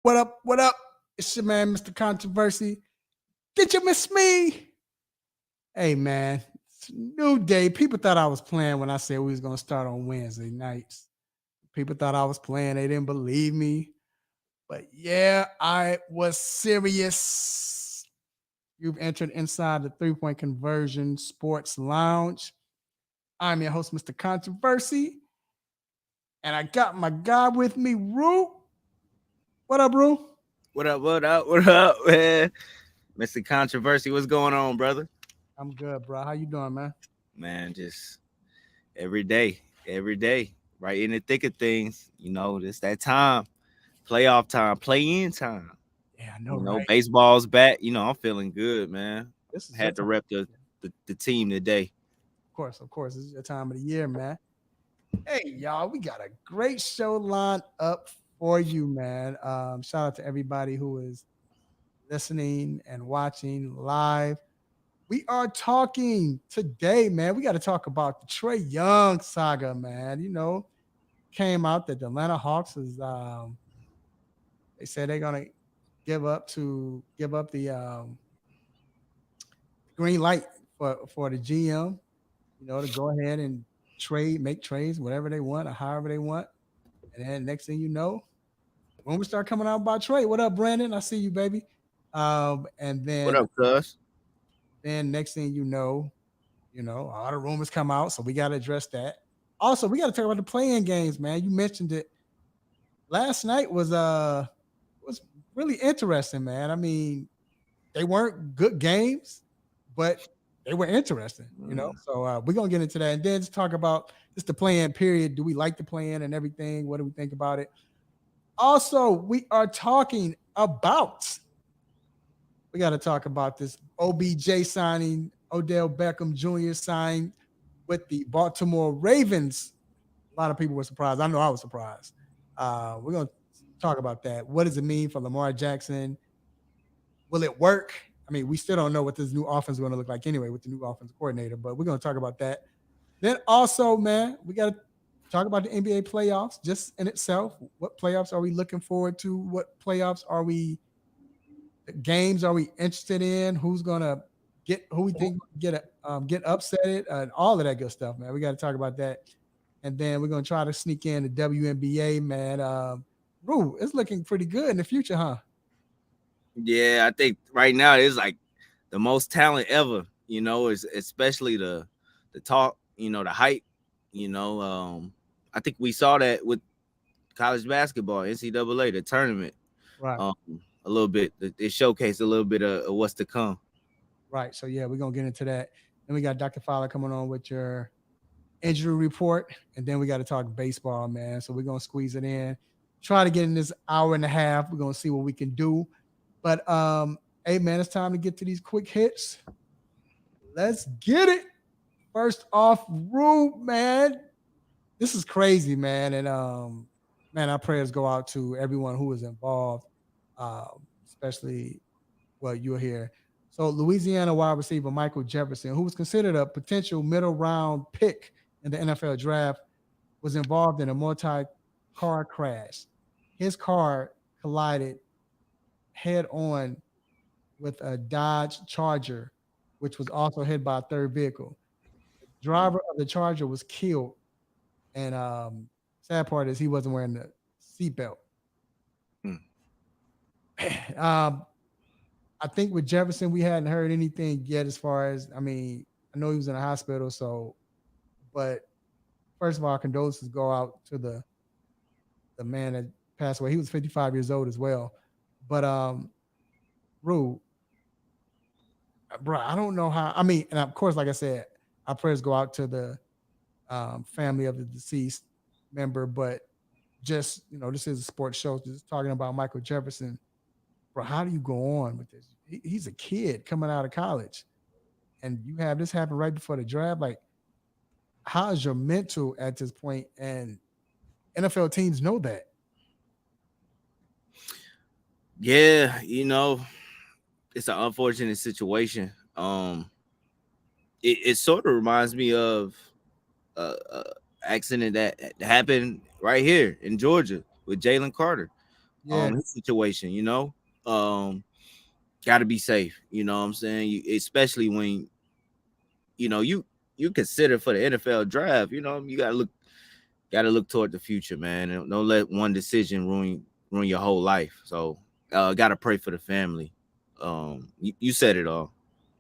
What up? What up? It's your man, Mr. Controversy. Did you miss me? Hey, man. It's a new day. People thought I was playing when I said we was going to start on Wednesday nights. People thought I was playing. They didn't believe me. But yeah, I was serious. You've entered inside the three-point conversion sports lounge. I'm your host, Mr. Controversy. And I got my guy with me, Rue. What up, Rue? What up? What up? What up, man? Mr. Controversy, what's going on, brother? I'm good, bro. How you doing, man? Man, just every day, right in the thick of things. It's that time, playoff time, play-in time. Yeah, I know, right? Baseball's back. I'm feeling good, man. This is your Had to time. rep the team today. Of course. This is your time of the year, man. Hey, y'all, we got a great show lined up for you, man. Shout out to everybody who is listening and watching live. We are talking today, man. We got to talk about the Trae Young saga, man. Came out that the Atlanta Hawks is they said they're gonna give up the green light for the GM, to go ahead and make trades, whatever they want or however they want. And then next thing you know, when we start coming out about Trae, what up, Brandon? I see you, baby. And What then up, cuz? then next thing all the rumors come out, so we got to address that. Also, we got to talk about the playing games, man. You mentioned it last night was really interesting, man. I mean, they weren't good games, but they were interesting. So we're gonna get into that and then just talk about just the playing period. Do we like the playing and everything? What do we think about it? Also, we are talking about we got to talk about this OBJ signing, Odell Beckham Jr. signed with the Baltimore Ravens. A lot of people were surprised. I know I was surprised. We're gonna talk about that. What does it mean for Lamar Jackson? Will it work? I mean, we still don't know what this new offense is going to look like anyway with the new offensive coordinator, but we're going to talk about that. Then also, man, we got to talk about the NBA playoffs just in itself. What playoffs are we looking forward to? What playoffs games are we interested in? Who's going to who we think get upset and all of that good stuff, man. We got to talk about that. And then we're going to try to sneak in the WNBA, man. Rue, it's looking pretty good in the future, huh? Yeah, I think right now it's like the most talent ever. Is especially the talk. The hype. I think we saw that with college basketball, NCAA, the tournament. Right. A little bit. It showcased a little bit of what's to come. Right. So yeah, we're gonna get into that. Then we got Dr. Fowler coming on with your injury report, and then we got to talk baseball, man. So we're gonna squeeze it in. Try to get in this hour and a half. We're gonna see what we can do. But hey man, it's time to get to these quick hits. Let's get it. First off, Rue, man. This is crazy, man. And man, our prayers go out to everyone who is involved, especially you're here. So Louisiana wide receiver Michael Jefferson, who was considered a potential middle round pick in the NFL draft, was involved in a multi-car crash. His car collided head on with a Dodge Charger, which was also hit by a third vehicle. The driver of the Charger was killed, and sad part is he wasn't wearing the seatbelt. Hmm. I think with Jefferson, we hadn't heard anything yet as far as, I mean, I know he was in a hospital, but first of all, condolences go out to the man that passed away. He was 55 years old as well. But Rue, bro, I don't know how. I mean, and of course, like I said, our prayers go out to the family of the deceased member. But just this is a sports show. Just talking about Michael Jefferson, bro. How do you go on with this? He's a kid coming out of college, and you have this happen right before the draft. Like, how is your mental at this point? And NFL teams know that. Yeah, it's an unfortunate situation. It sort of reminds me of a accident that happened right here in Georgia with Jalen Carter. Yeah, his situation, got to be safe. You know what I'm saying? Especially when you consider for the NFL draft. You got to look toward the future, man. And don't let one decision ruin your whole life. So, got to pray for the family. You said it all.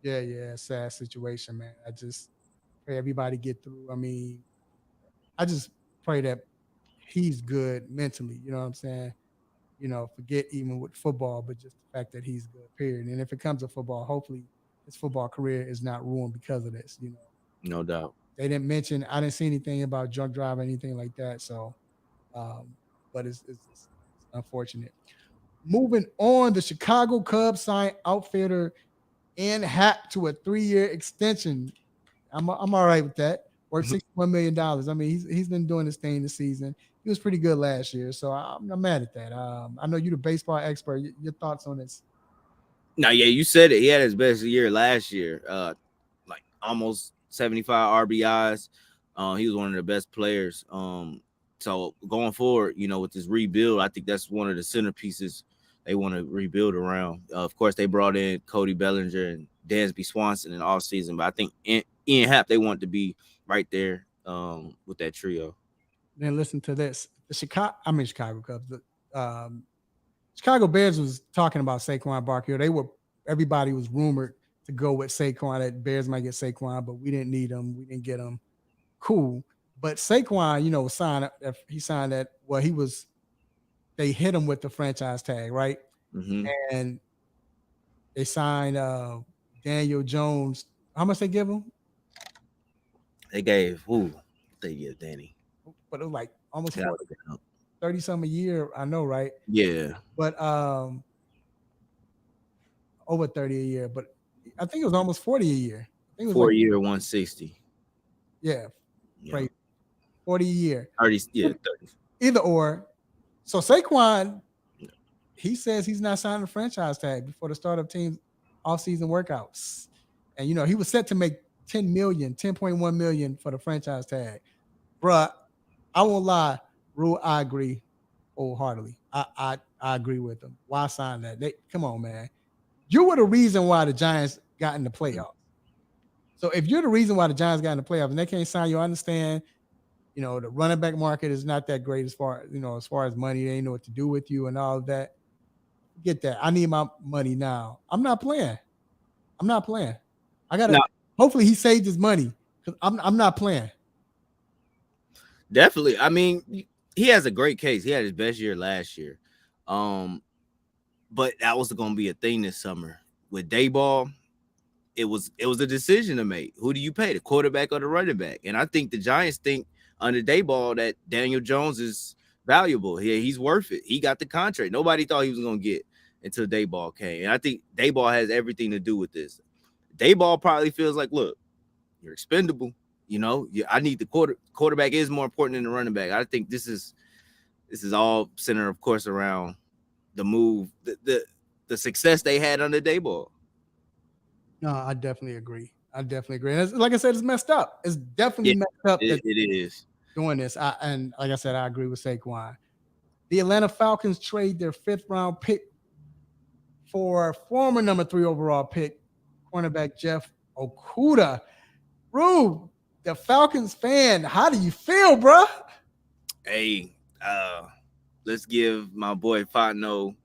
yeah, sad situation, man. I just pray everybody get through. I mean, I just pray that he's good mentally. You know what I'm saying? Forget even with football, but just the fact that he's good, period. And if it comes to football, hopefully his football career is not ruined because of this. No doubt. They didn't mention, I didn't see anything about drunk driving, anything like that. So, um, but it's unfortunate. Moving on, the Chicago Cubs signed outfielder Ian Happ to a 3-year extension. I'm all right with that. Worth $61 million. I mean, he's been doing his thing this season. He was pretty good last year, so I'm not mad at that. I know you're the baseball expert. Your thoughts on this? Now, yeah, you said it. He had his best year last year. Like almost 75 RBIs. He was one of the best players. So going forward, with this rebuild, I think that's one of the centerpieces they want to rebuild around. Of course, they brought in Cody Bellinger and Dansby Swanson in all season, but I think Ian Happ, they want to be right there with that trio. Then listen to this: Chicago Cubs. Um, Chicago Bears was talking about Saquon Barkley. Everybody was rumored to go with Saquon. That Bears might get Saquon, but we didn't need him. We didn't get him. Cool. But Saquon, was signed. He signed that. Well, they hit him with the franchise tag, right? Mm-hmm. And they signed Daniel Jones. How much they give him? They gave who? They give Danny. But it was like almost Yeah, 30 some a year. I know, right? yeah. But over 30 a year. But I think it was almost 40 a year. I think it was 4 year, 160. yeah, Yeah. 40 a year. 30. Yeah, 30. Either or. So Saquon, he says he's not signing a franchise tag before the start of teams' off-season workouts. And he was set to make 10.1 million for the franchise tag. Bruh, I won't lie, Rule, I agree wholeheartedly. I agree with them. Why sign that? Come on, man. You were the reason why the Giants got in the playoffs. So if you're the reason why the Giants got in the playoffs and they can't sign you, I understand. The running back market is not that great as far as money. They know what to do with you and all of that. Get that. I need my money now. I'm not playing. I gotta. No, Hopefully, he saved his money because I'm not playing. definitely. I mean, he has a great case. He had his best year last year. But that was going to be a thing this summer with Dayball. It was a decision to make. Who do you pay, the quarterback or the running back? And I think the Giants think under Dayball that Daniel Jones is valuable. He's worth it. He got the contract. Nobody thought he was going to get until Dayball came. And I think Dayball has everything to do with this. Dayball probably feels like, look, you're expendable. I need the quarterback is more important than the running back. I think this is all centered, of course, around the move, the success they had under Dayball. No, I definitely agree. And like I said, it's messed up. It's definitely messed up. It is doing this. And like I said, I agree with Saquon. The Atlanta Falcons trade their 5th-round pick for former number 3 overall pick, cornerback Jeff Okuda. Rube, the Falcons fan, how do you feel, bro? Hey, let's give my boy Fano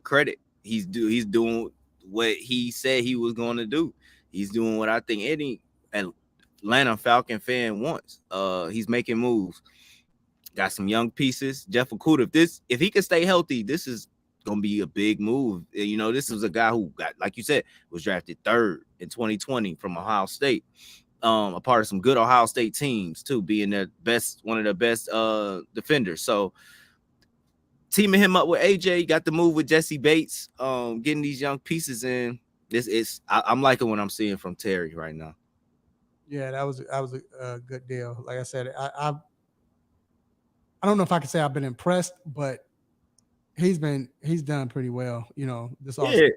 credit. He's doing what he said he was going to do. He's doing what I think any Atlanta Falcon fan wants. He's making moves. Got some young pieces. Jeff Okuda, if he can stay healthy, this is gonna be a big move. This was a guy who got, like you said, was drafted 3rd in 2020 from Ohio State. A part of some good Ohio State teams too, being one of the best defenders. So teaming him up with AJ, got the move with Jesse Bates, getting these young pieces in. I'm liking what I'm seeing from Terry right now. Yeah, that was a good deal. Like I said, I don't know if I can say I've been impressed, but he's done pretty well. This yeah.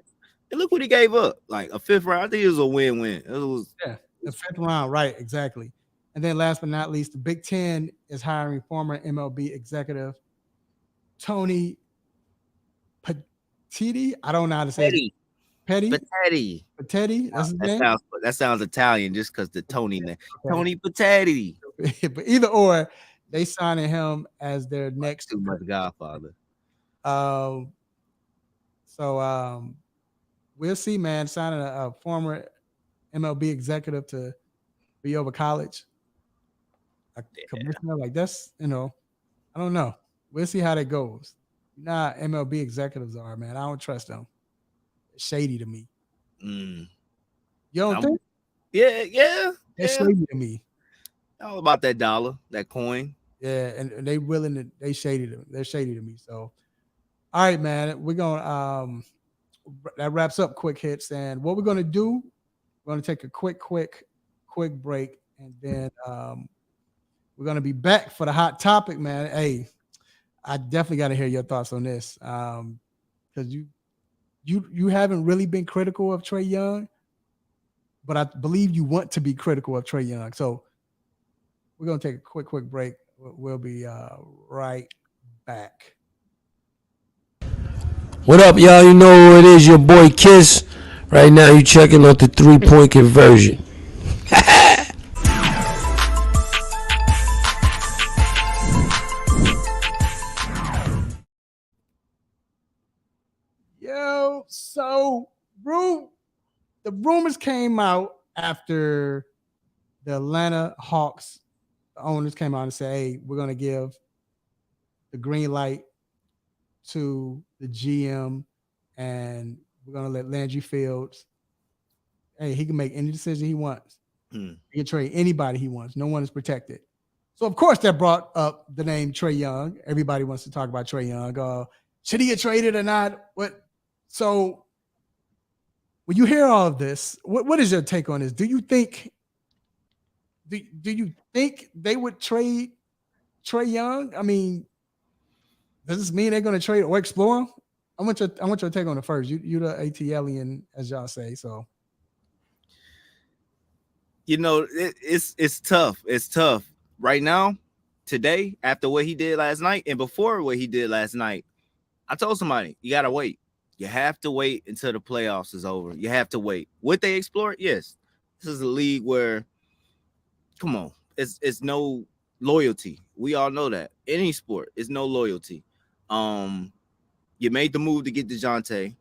And look what he gave up, like a 5th round. I think it was a win-win. It was the 5th round, right? Exactly. And then last but not least, the Big Ten is hiring former MLB executive Tony Petiti. I don't know how to say it. Petty, Petty. Patetti. Petty. That's his That name. sounds that sounds Italian just because the Tony name. Tony Patetti. Okay. But either or, they signing him as their next. Too much Godfather. Um. So we'll see, man. Signing a former MLB executive to be over college, a commissioner like that's I don't know. We'll see how that goes. You know how MLB executives are, man. I don't trust them. It's shady to me. Mm. You don't think? Yeah. It's shady to me. All about that dollar, that coin. Yeah, and they willing to they shady to they're shady to me. So all right, man. We're gonna that wraps up quick hits. And what we're gonna do, we're gonna take a quick break, and then we're gonna be back for the hot topic, man. Hey, I definitely got to hear your thoughts on this, because you haven't really been critical of Trae Young, but I believe you want to be critical of Trae Young. So we're gonna take a quick break. We'll be right back. What up, y'all? You know who it is, your boy Kiss. Right now, you checking out the 3-point conversion. Yo, so the rumors came out after the Atlanta Hawks the owners came out and said, "Hey, we're gonna give the green light to the GM, and we're gonna let Landry Fields. Hey, he can make any decision he wants. He can trade anybody he wants. No one is protected." So of course that brought up the name Trae Young. Everybody wants to talk about Trae Young. Should he get traded or not? What? So when you hear all of this, what is your take on this? Do you think they would trade Trae Young? I mean, does this mean they're going to trade or explore him? I want your take on it first. You the ATLian, as y'all say. So, It's tough. It's tough right now. Today, after what he did last night, and before what he did last night, I told somebody you gotta wait. You have to wait until the playoffs is over. You have to wait. Would they explore it? Yes. This is a league where, come on, it's no loyalty. We all know that. Any sport is no loyalty. You made the move to get DeJounte.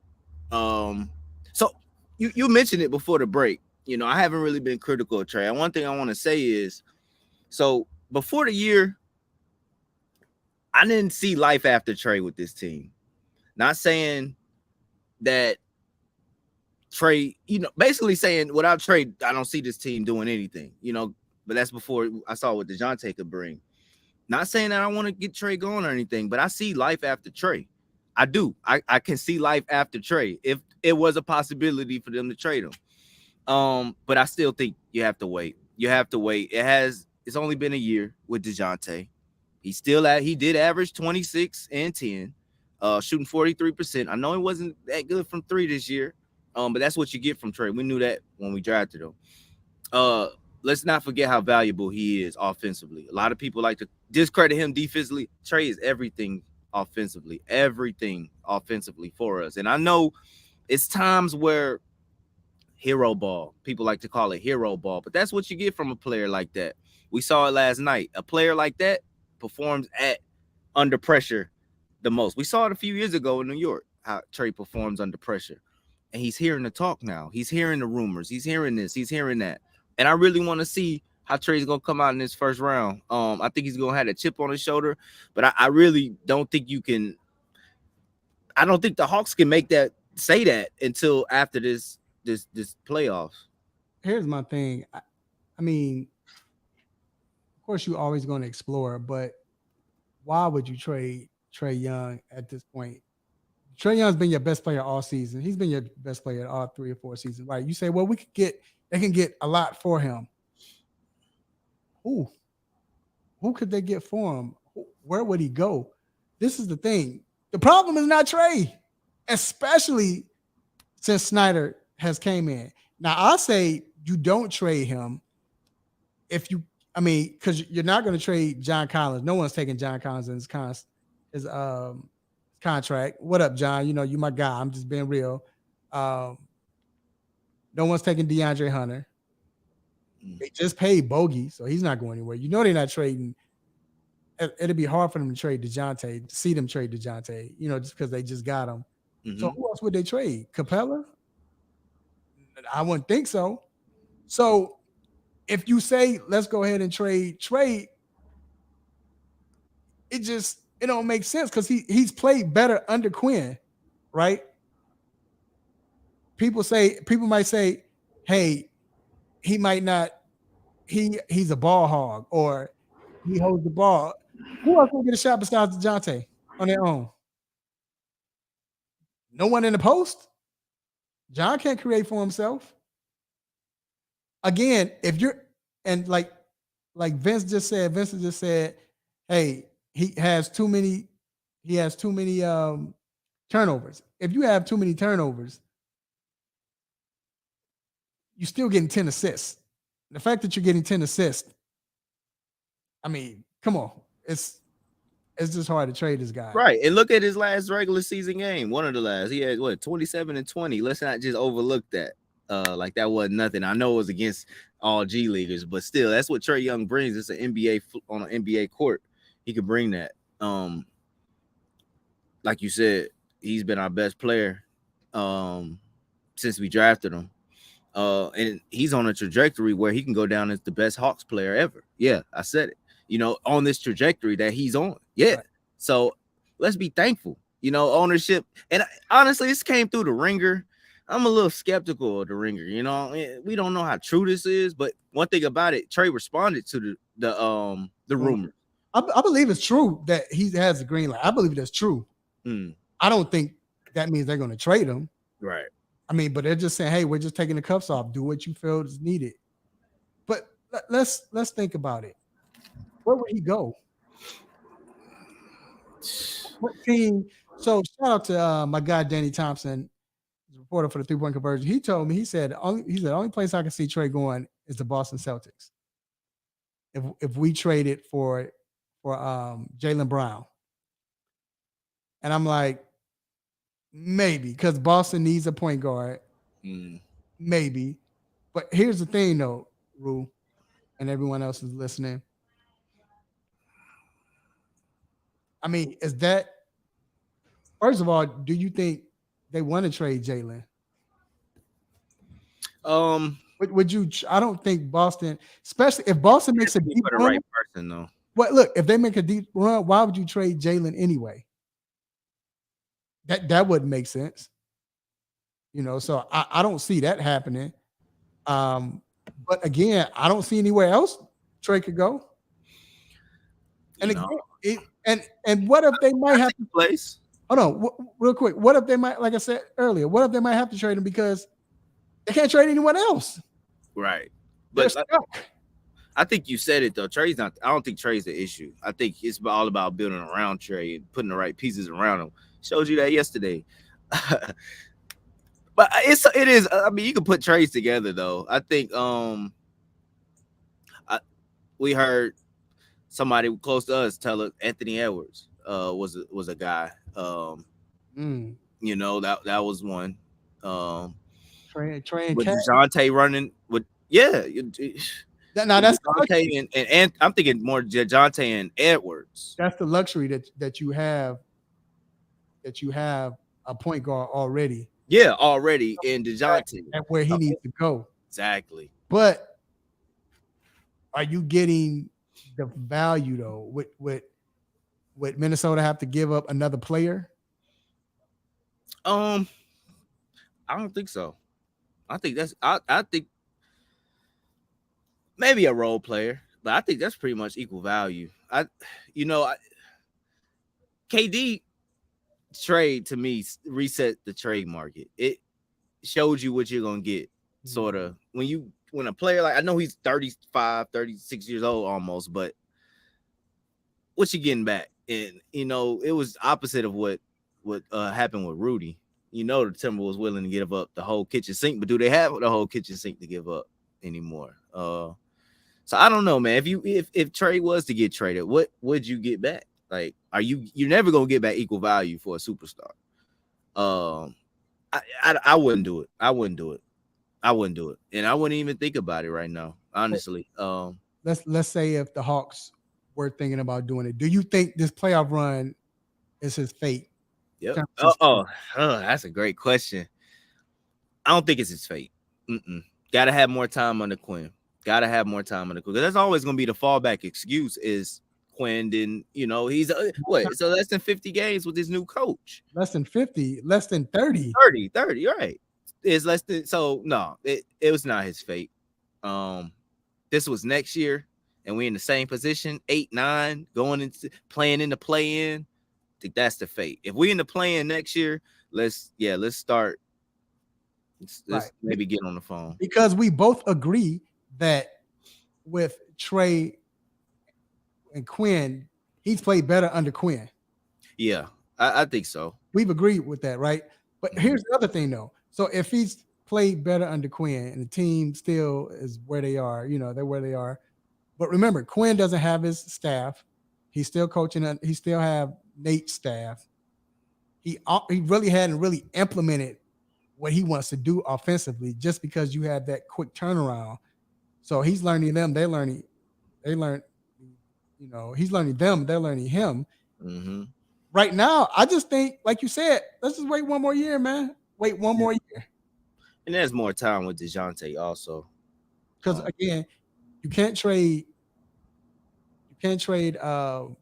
So you mentioned it before the break. I haven't really been critical of Trae. And one thing I want to say is, so before the year, I didn't see life after Trae with this team. Not saying that Trae, basically saying without Trae, I don't see this team doing anything, but that's before I saw what DeJounte could bring. Not saying that I want to get Trae going or anything, but I see life after Trae. I do. I can see life after Trae if it was a possibility for them to trade him. But I still think you have to wait. You have to wait. It's only been a year with DeJounte. He did average 26 and 10, shooting 43%. I know he wasn't that good from three this year. But that's what you get from Trae. We knew that when we drafted him. Let's not forget how valuable he is offensively. A lot of people like to discredit him defensively. Trae is everything offensively for us. And I know it's times where hero ball, people like to call it hero ball, but that's what you get from a player like that. We saw it last night. A player like that performs under pressure the most. We saw it a few years ago in New York, how Trae performs under pressure. And he's hearing the talk now. He's hearing the rumors. He's hearing this. He's hearing that. And I really want to see how Trae's going to come out in this first round. I think he's going to have a chip on his shoulder, but I really don't think you can. I don't think the Hawks can say that until after this playoffs. Here's my thing. I mean, of course, you're always going to explore, but why would you trade Trae Young at this point? Trae Young's been your best player all season. He's been your best player all 3 or 4 seasons, right? You say, well, they can get a lot for him. Who could they get for him? Where would he go? This is the thing. The problem is not Trae, especially since Snyder has came in. Now, I'll say you don't trade him because you're not going to trade John Collins. No one's taking John Collins in his contract. What up, John? You know, you my guy. I'm just being real. Um, no one's taking DeAndre Hunter. They just paid Bogey, so he's not going anywhere. You know they're not trading. It'd be hard for them to trade DeJounte, to see them trade DeJounte, you know, just because they just got him. So who else would they trade? Capella? I wouldn't think so. So if you say let's go ahead and trade, it don't make sense because he's played better under Quinn, right? People might say, hey, he might not, he's a ball hog or he holds the ball. Who else will get a shot besides DeJounte on their own? No one in the post. John can't create for himself. Again, if you're and like Vincent just said, hey, he has too many turnovers. If you have too many turnovers, you're still getting 10 assists. The fact that you're getting 10 assists, I mean, come on. It's just hard to trade this guy. Right. And look at his last regular season game. One of the last. He had 27 and 20. Let's not just overlook that. Like that wasn't nothing. I know it was against all G Leaguers, but still, that's what Trae Young brings. It's an NBA on an NBA court. He could bring that. Like you said, he's been our best player since we drafted him. And he's on a trajectory where he can go down as the best Hawks player ever. Yeah, I said it. You know, on this trajectory that he's on. Yeah. Right. So let's be thankful. You know, ownership. And honestly, this came through the Ringer. I'm a little skeptical of the Ringer. You know, we don't know how true this is, but one thing about it, Trae responded to the rumor. I believe it's true that he has the green light. I believe that's true. I don't think that means they're going to trade him. Right. I mean, but they're just saying, hey, we're just taking the cuffs off. Do what you feel is needed. But let's think about it. Where would he go? What team? So shout out to my guy Danny Thompson, reporter for the 3-point conversion. He told me, he said the only place I can see Trae going is the Boston Celtics. If we traded for Jaylen Brown. And I'm like, maybe, because Boston needs a point guard. Maybe. But here's the thing though, Rue, and everyone else is listening. I mean, is that, first of all, do you think they want to trade Jaylen? Would you? I don't think Boston, especially if Boston makes a deep run. Right person, though. Well, look, if they make a deep run, why would you trade Jaylen anyway? That wouldn't make sense. You know, so I don't see that happening. But again, I don't see anywhere else Trae could go. And again, and what if they might have to place? Hold on, real quick. What if they might, like I said earlier, what if they might have to trade him because they can't trade anyone else? Right. But I think you said it though. Trae's not. I don't think Trae's the issue. I think it's all about building around Trae and putting the right pieces around him. Showed you that yesterday. But it is. I mean, you can put trades together though. I think we heard somebody close to us tell us Anthony Edwards was a guy. You know, that was one. Trae with DeJounte running with now that's DeJounte and I'm thinking more DeJounte and Edwards. That's the luxury that you have a point guard already. Yeah, already in DeJounte at where he needs to go. Exactly. But are you getting the value though? Would Minnesota have to give up another player? I don't think so. I think I think maybe a role player, but I think that's pretty much equal value. KD trade to me reset the trade market. It showed you what you're gonna get, sort of. When a player, like, I know he's 35, 36 years old almost, but what you getting back? And it was opposite of what happened with Rudy. The Timberwolves willing to give up the whole kitchen sink, but do they have the whole kitchen sink to give up anymore? So I don't know, man. If Trae was to get traded, what would you get back? Like, you're never gonna get back equal value for a superstar. I wouldn't do it. I wouldn't do it. And I wouldn't even think about it right now, honestly. Let's say if the Hawks were thinking about doing it, do you think this playoff run is his fate? Yep. Oh, that's a great question. I don't think it's his fate. Gotta have more time under Quinn. Because that's always gonna be the fallback excuse is Quinn didn't, he's so less than 50 games with his new coach. Less than 50, less than 30. 30, right. It's less than, so no, it was not his fate. This was next year, and we're in the same position, 8-9, going into playing in the play-in. I think that's the fate. If we in the play-in next year, let's start. Let's maybe get on the phone. Because we both agree that with Trae and Quinn, he's played better under Quinn. Yeah, I think so. We've agreed with that, right? But here's the other thing, though. So if he's played better under Quinn and the team still is where they are, they're where they are. But remember, Quinn doesn't have his staff. He's still coaching. He still have Nate's staff. He really hadn't really implemented what he wants to do offensively just because you have that quick turnaround. So he's learning them. They learn, he's learning them. They're learning him. Mm-hmm. Right now, I just think, like you said, let's just wait one more year, man. Wait one more year. And there's more time with DeJounte also. Because again, you can't trade. Start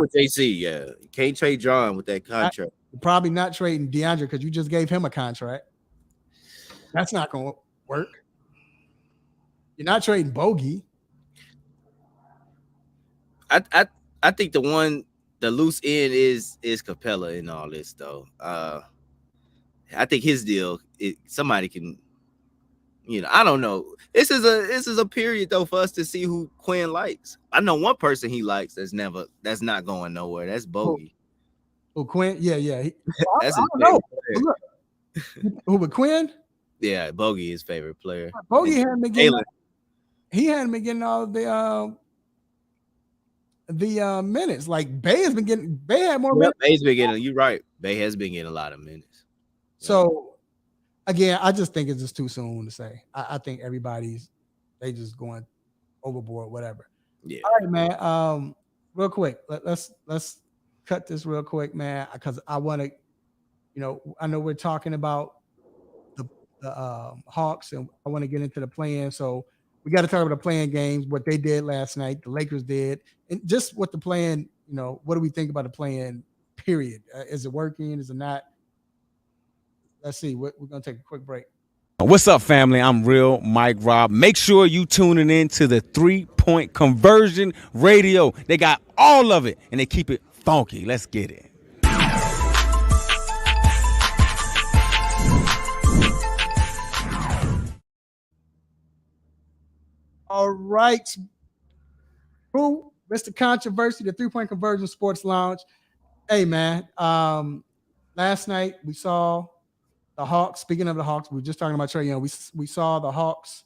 with JC, yeah. You can't trade John with that contract. You're probably not trading DeAndre because you just gave him a contract. That's not going to work. You're not trading Bogey. I think the loose end is Capella in all this though. I think his deal, somebody can, I don't know. This is a period though for us to see who Quinn likes. I know one person he likes that's not going nowhere. That's Bogey. Oh, Quinn? Yeah. That's I don't know. Who but Quinn? Yeah, Bogey his favorite player. Bogey hadn't been getting all the minutes. Like Bay had more minutes. Bay's been getting. You're right. Bay has been getting a lot of minutes. So again, I just think it's just too soon to say. I think they just going overboard, whatever. Yeah. All right, man. Real quick, let's cut this real quick, man, because I want to, I know we're talking about the Hawks, and I want to get into the play-in. So we got to talk about the play-in games, what they did last night, the Lakers did, and just what the play-in, what do we think about the play-in period? Is it working? Is it not? Let's see. We're going to take a quick break. What's up, family? I'm Real Mike Rob. Make sure you tuning in to the 3-Point Conversion Radio. They got all of it, and they keep it funky. Let's get it. All right. Who? Mr. Controversy, the 3-Point Conversion Sports Lounge. Hey, man. Last night we saw the Hawks. Speaking of the Hawks, we were just talking about Trae. We saw the Hawks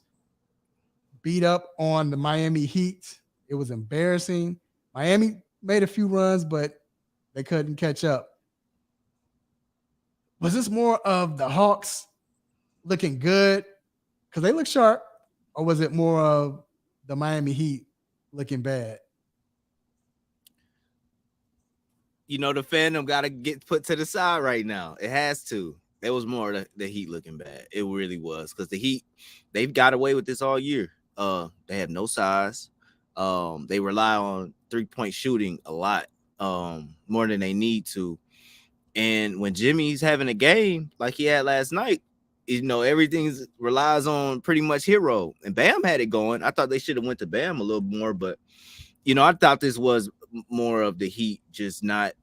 beat up on the Miami Heat. It was embarrassing. Miami made a few runs, but they couldn't catch up. Was this more of the Hawks looking good because they look sharp, or was it more of the Miami Heat looking bad? The fandom got to get put to the side right now. It has to. It was more the Heat looking bad. It really was, because the Heat, they've got away with this all year. They have no size. They rely on 3-point shooting a lot, more than they need to. And when Jimmy's having a game like he had last night, everything relies on pretty much hero. And Bam had it going. I thought they should have went to Bam a little more, but I thought this was more of the Heat just not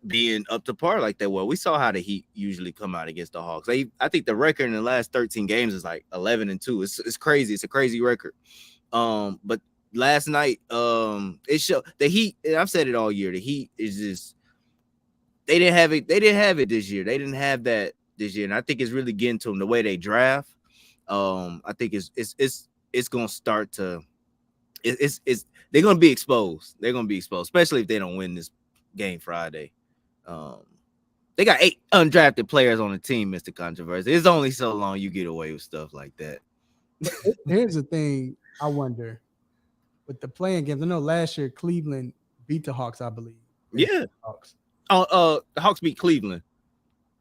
being up to par like that. Well, we saw how the Heat usually come out against the Hawks. I think the record in the last 13 games is like 11-2. It's crazy. It's a crazy record. But last night, it showed the Heat. And I've said it all year. The Heat is just, they didn't have it. They didn't have it this year. They didn't have that this year, and I think it's really getting to them the way they draft. I think it's gonna start to it's they're gonna be exposed. They're gonna be exposed, especially if they don't win this game Friday. They got 8 undrafted players on the team, Mr. Controversy. It's only so long you get away with stuff like that. Here's the thing. I wonder with the playing games. I know last year Cleveland beat the Hawks, I believe. Yeah. Hawks. The Hawks beat Cleveland.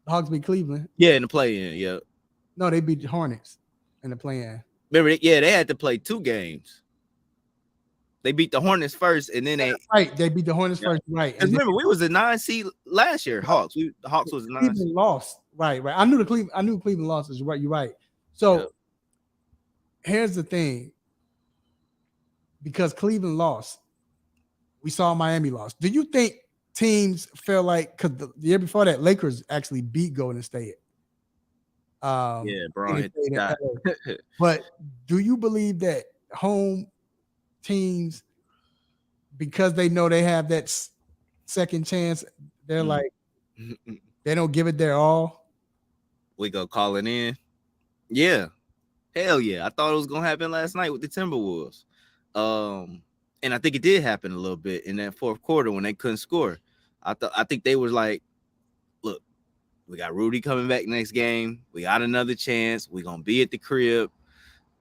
The Hawks beat Cleveland. Yeah, in the play-in. Yeah. No, they beat the Hornets in the play-in. Remember, they had to play 2 games. They beat the Hornets first, and then they beat the Hornets first, right? And remember, we was a 9 seed last year. Hawks. The Hawks was a 9 Cleveland seed. Lost, right? I knew Cleveland lost. Right, you're right. So here's the thing: because Cleveland lost, we saw Miami lost. Do you think teams feel like because the year before that, Lakers actually beat Golden State? Bro. But do you believe that home teams, because they know they have that second chance, they're like they don't give it their all? We go call it in. Yeah. Hell yeah. I thought it was gonna happen last night with the Timberwolves. And I think it did happen a little bit in that fourth quarter when they couldn't score. I think they was like, look, we got Rudy coming back next game. We got another chance. We're gonna be at the crib.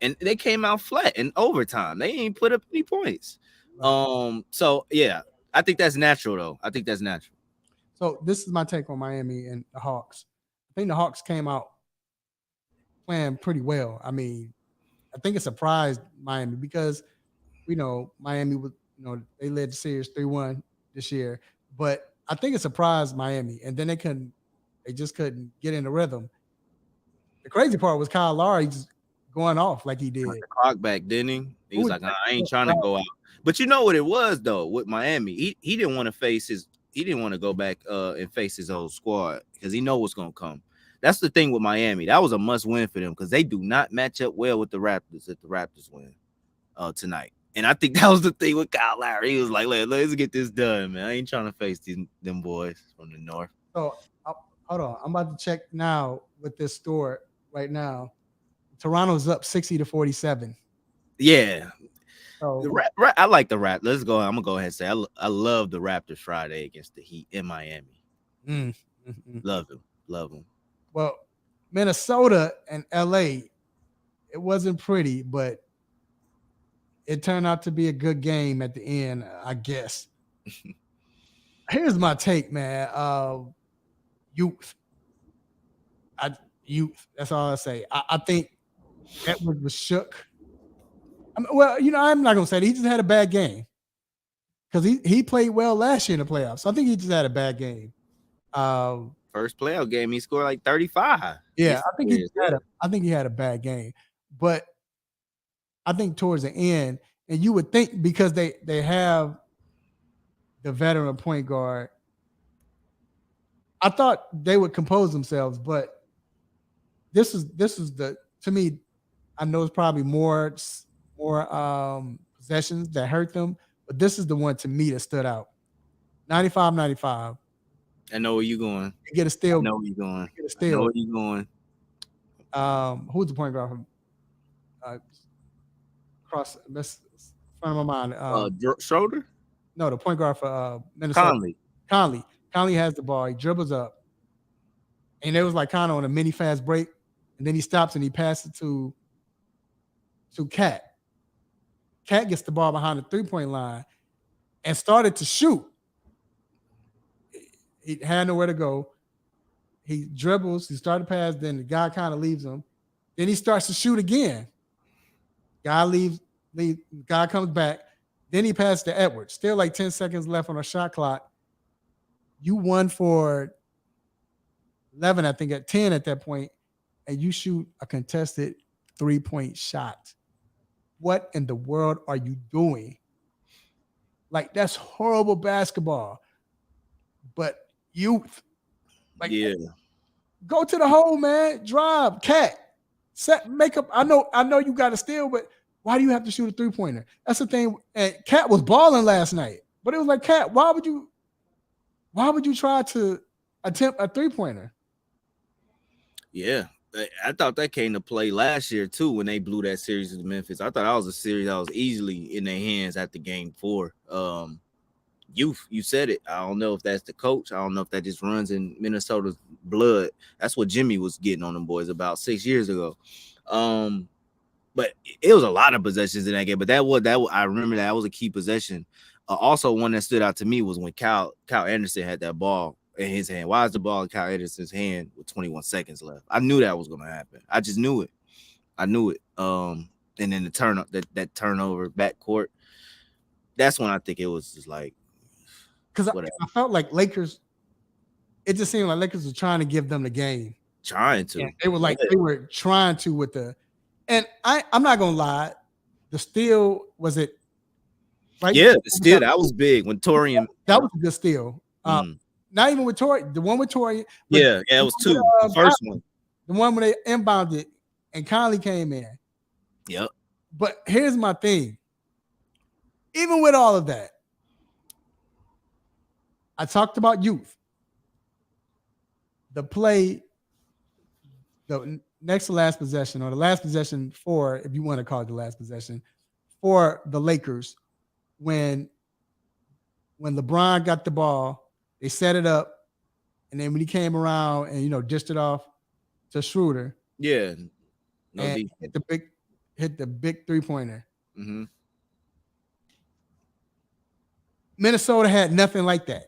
And they came out flat in overtime. They ain't put up any points. So yeah, I think that's natural though. I think that's natural. So this is my take on Miami and the Hawks. I think the Hawks came out playing pretty well. I mean, I think it surprised Miami because we know Miami was, they led the series 3-1 this year, but I think it surprised Miami, and then they just couldn't get in the rhythm. The crazy part was Kyle Lowry just going off like he did. The clock back, didn't he? He was like, I ain't trying to go out. But you know what it was though with Miami? He didn't want to he didn't want to go back and face his old squad because he know what's gonna come. That's the thing with Miami. That was a must win for them because they do not match up well with the Raptors if the Raptors win tonight. And I think that was the thing with Kyle Lowry. He was like, let's get this done, man. I ain't trying to face them boys from the north. So hold on. I'm about to check now with this score right now. Toronto's up 60-47. Yeah. So, I like the Raptors. Let's go. I'm gonna go ahead and say I love the Raptors Friday against the Heat in Miami. Love them. Well, Minnesota and LA, it wasn't pretty, but it turned out to be a good game at the end, I guess. Here's my take, man. Youth. That's all I say. I think Edwards was shook. I'm not gonna say that. He just had a bad game because he played well last year in the playoffs. So I think he just had a bad game. First playoff game, he scored like 35. Yeah, I think he had a bad game, but I think towards the end, and you would think because they have the veteran point guard, I thought they would compose themselves, but this is the, to me, I know it's probably more possessions that hurt them, but this is the one to me that stood out. 95-95. I know where you're going. They get a steal. I know where you're going. Get a steal. I know where you're going. Who's the point guard from across front of my mind? Schroeder? No, the point guard for Minnesota. Conley has the ball. He dribbles up. And it was like kind of on a mini fast break. And then he stops and he passes it to Cat. Cat gets the ball behind the three-point line and started to shoot. He had nowhere to go. He dribbles. He started to pass. Then the guy kind of leaves him. Then he starts to shoot again. Guy leaves. Guy comes back. Then he passes to Edwards. Still like 10 seconds left on a shot clock. You won for 11, I think, at 10 at that point, and you shoot a contested three-point shot. What in the world are you doing? Like, that's horrible basketball. But youth, like, go to the hole, man. Drive, Cat, make up. I know you got to steal, but why do you have to shoot a three-pointer? That's the thing. And Cat was balling last night, but it was like, Cat, why would you try to attempt a three-pointer? Yeah, I thought that came to play last year too when they blew that series to Memphis. I thought that was a series that was easily in their hands after game 4. You said it. I don't know if that's the coach. I don't know if that just runs in Minnesota's blood. That's what Jimmy was getting on them boys about 6 years ago. But it was a lot of possessions in that game. But I remember that was a key possession. Also, one that stood out to me was when Kyle Anderson had that ball in his hand. Why is the ball in Kyle Anderson's hand with 21 seconds left? I knew that was going to happen. I just knew it. I knew it. And then that turnover backcourt. That's when I think it was just like, because I felt like Lakers. It just seemed like Lakers were trying to give them the game. Trying to. And they were trying to with the. And I'm not gonna lie, the steal was it. Right? Yeah, the steal that was big when Torian. That was a good steal. Not even with Torian. The one with Torian. Yeah, it was 2. The first one. The one when they inbounded and Conley came in. Yep. But here's my thing. Even with all of that, I talked about youth. The play, the next to last possession, or the last possession for, if you want to call it the last possession, for the Lakers, when LeBron got the ball, they set it up, and then when he came around and dished it off to Schroeder, yeah, and hit the big 3-pointer. Mm-hmm. Minnesota had nothing like that.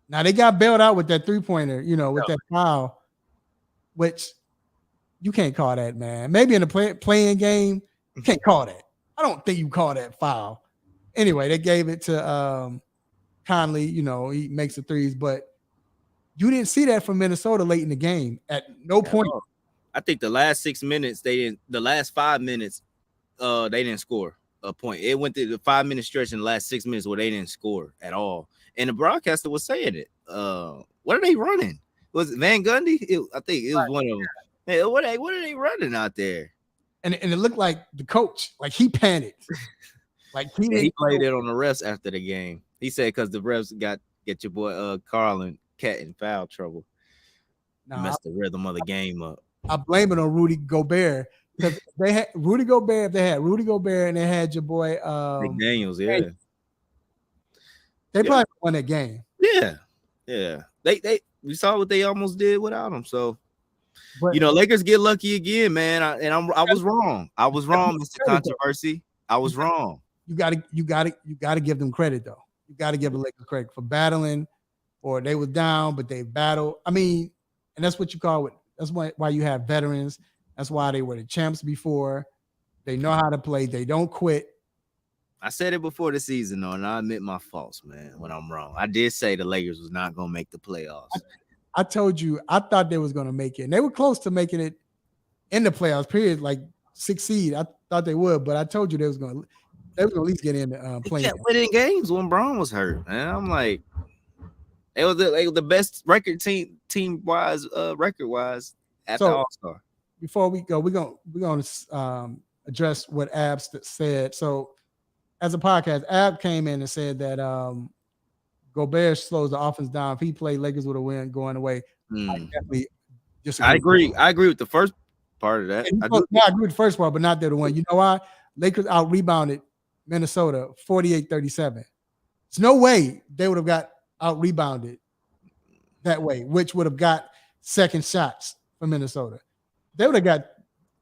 Now they got bailed out with that 3-pointer, with that foul, which you can't call that, man. Maybe in a playing game, you can't call that. I don't think you call that foul. Anyway, they gave it to Conley. He makes the threes, but you didn't see that from Minnesota late in the game. At no point. I think the last 6 minutes they didn't. The last 5 minutes, they didn't score a point. It went to the 5-minute stretch in the last 6 minutes where they didn't score at all. And the broadcaster was saying it. What are they running? Was it Van Gundy? I think it was one of them. Hey, what are they running out there? And it looked like the coach, like he panicked. Like he played it on the refs after the game. He said because the refs get your boy Carl and Cat in foul trouble. Messed the rhythm of the game up. I blame it on Rudy Gobert. Because they had Rudy Gobert, and they had your boy McDaniels, yeah. They probably won that game. Yeah. We saw what they almost did without him. So, Lakers get lucky again, man. I was wrong. I was wrong, Mr. Controversy. I was wrong. You gotta give them credit though. You gotta give the Lakers credit for battling, or they were down, but they battled. I mean, and that's what you call it. That's why you have veterans. That's why they were the champs before. They know how to play. They don't quit. I said it before the season, though, and I admit my faults, man, when I'm wrong. I did say the Lakers was not going to make the playoffs. I told you, I thought they was going to make it. And they were close to making it in the playoffs, period, like 6th seed. I thought they would, but I told you they was going to at least get in the play. They kept winning games when Braun was hurt, man. I'm like, they were the best record team-wise, record-wise after All-Star. Before we go, we're going to address what Abs said. So, as a podcast, Ab came in and said that Gobert slows the offense down. If he played, Lakers would have won going away. I definitely disagree. I agree with the first part of that. I agree with the first part, but not the other one. You know why? Lakers out-rebounded Minnesota 48-37. There's no way they would have got out-rebounded that way, which would have got second shots for Minnesota. They would have got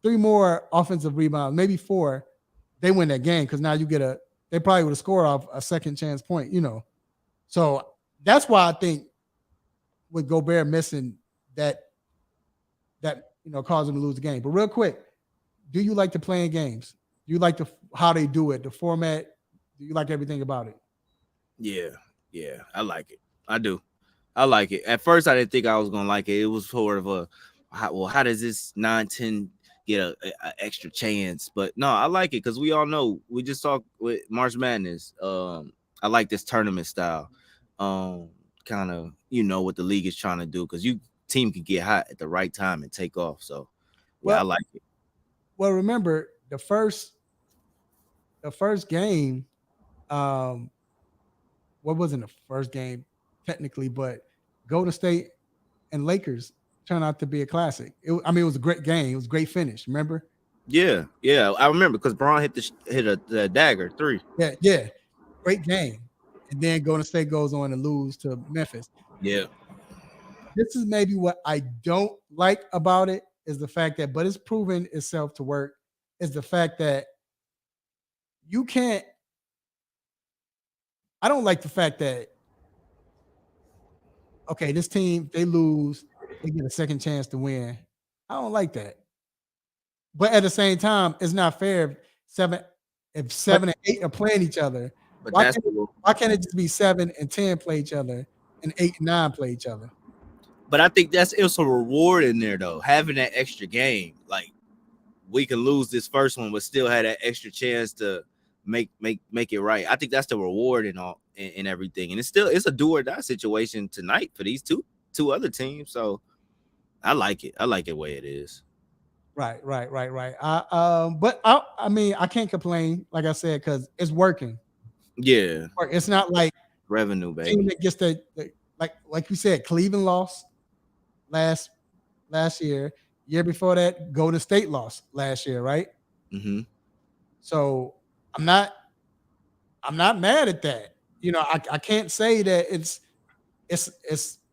3 more offensive rebounds, maybe 4. They win that game because now they probably would have scored off a second chance point, So that's why I think with Gobert missing that caused him to lose the game. But real quick, do you like the playing games? Do you like how they do it, the format? Do you like everything about it? Yeah, I like it. I do. I like it. At first, I didn't think I was gonna like it. It was sort of how does this 9-10 get a extra chance? But no, I like it because we all know we just talked with March Madness. I like this tournament style. Kind of what the league is trying to do because team can get hot at the right time and take off. So I like it. Well, remember the first game, what wasn't the first game technically, but Golden State and Lakers turned out to be a classic. It was a great game. It was a great finish. Remember? Yeah, I remember because Braun hit the dagger 3. Yeah, great game. And then Golden State goes on to lose to Memphis. Yeah, This is maybe what I don't like about it is the fact that, but it's proven itself to work, is the fact that you can't. I don't like the fact that, okay, this team, they lose, they get a second chance to win. I don't like that. But at the same time, it's not fair if 7 and 8 are playing each other. but Why can't it just be 7 and 10 play each other and 8 and 9 play each other? But I think it's a reward in there though, having that extra game. Like we can lose this first one, but still have that extra chance to make it right. I think that's the reward in all and everything. And it's a do or die situation tonight for these two other teams. So I like it. I like it the way it is. Right. But I mean, I can't complain, like I said, because it's working. Yeah, It's not like revenue, team baby. that gets like you said, Cleveland lost last year. Year before that, Golden State lost last year, right? Mm-hmm. So I'm not mad at that. You know, I can't say that it's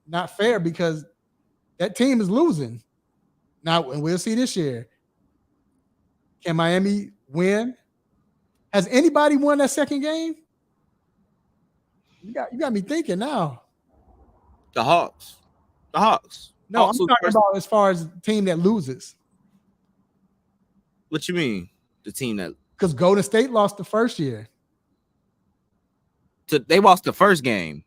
not fair because that team is losing. Now, and we'll see this year. Can Miami win? Has anybody won that second game? You got me thinking now. The Hawks. No, Hawks I'm talking about as far as the team that loses. What you mean? The team that Because Golden State lost the first year. They lost the first game.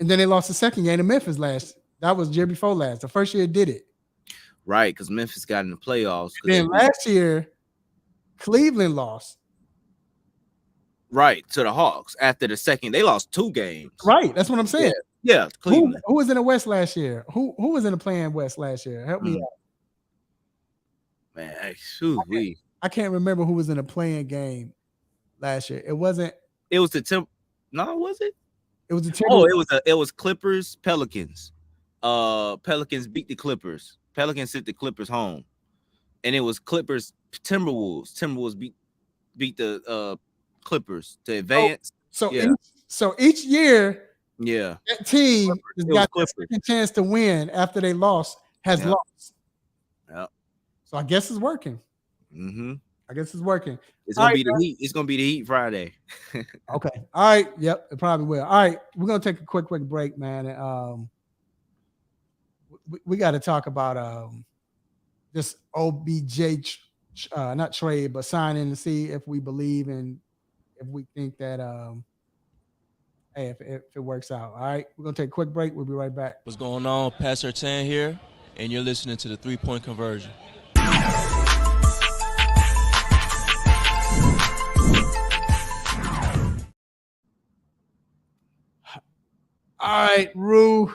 And then they lost the second game to Memphis last. That was year before last. The first year did it. Right, because Memphis got in the playoffs. Then last year, Cleveland lost. Right, to the Hawks. After the second, they lost 2 games. Right, that's what I'm saying. Yeah, Cleveland. Who was in the West last year? Who was in the playing West last year? Help me out. Man, I can't remember who was in the playing game last year. It wasn't. It was the No, was it? It was the it was Clippers, Pelicans. Pelicans beat the Clippers. Pelicans sent the Clippers home. And it was Clippers, Timberwolves. Timberwolves beat the Clippers to advance. So each year, that team has got a second chance to win after they lost has lost. Yeah. So I guess it's working. Mm-hmm. I guess it's working. It's gonna be the Heat. It's gonna be the Heat Friday. Okay. All right. Yep. It probably will. All right. We're gonna take a quick break, man. And, we got to talk about this OBJ, not trade, but signing to see if we believe and if we think that hey, if it works out. All right. We're gonna take a quick break. We'll be right back. What's going on? Pastor Tan here, and you're listening to the 3-Point Conversion. All right, Rue.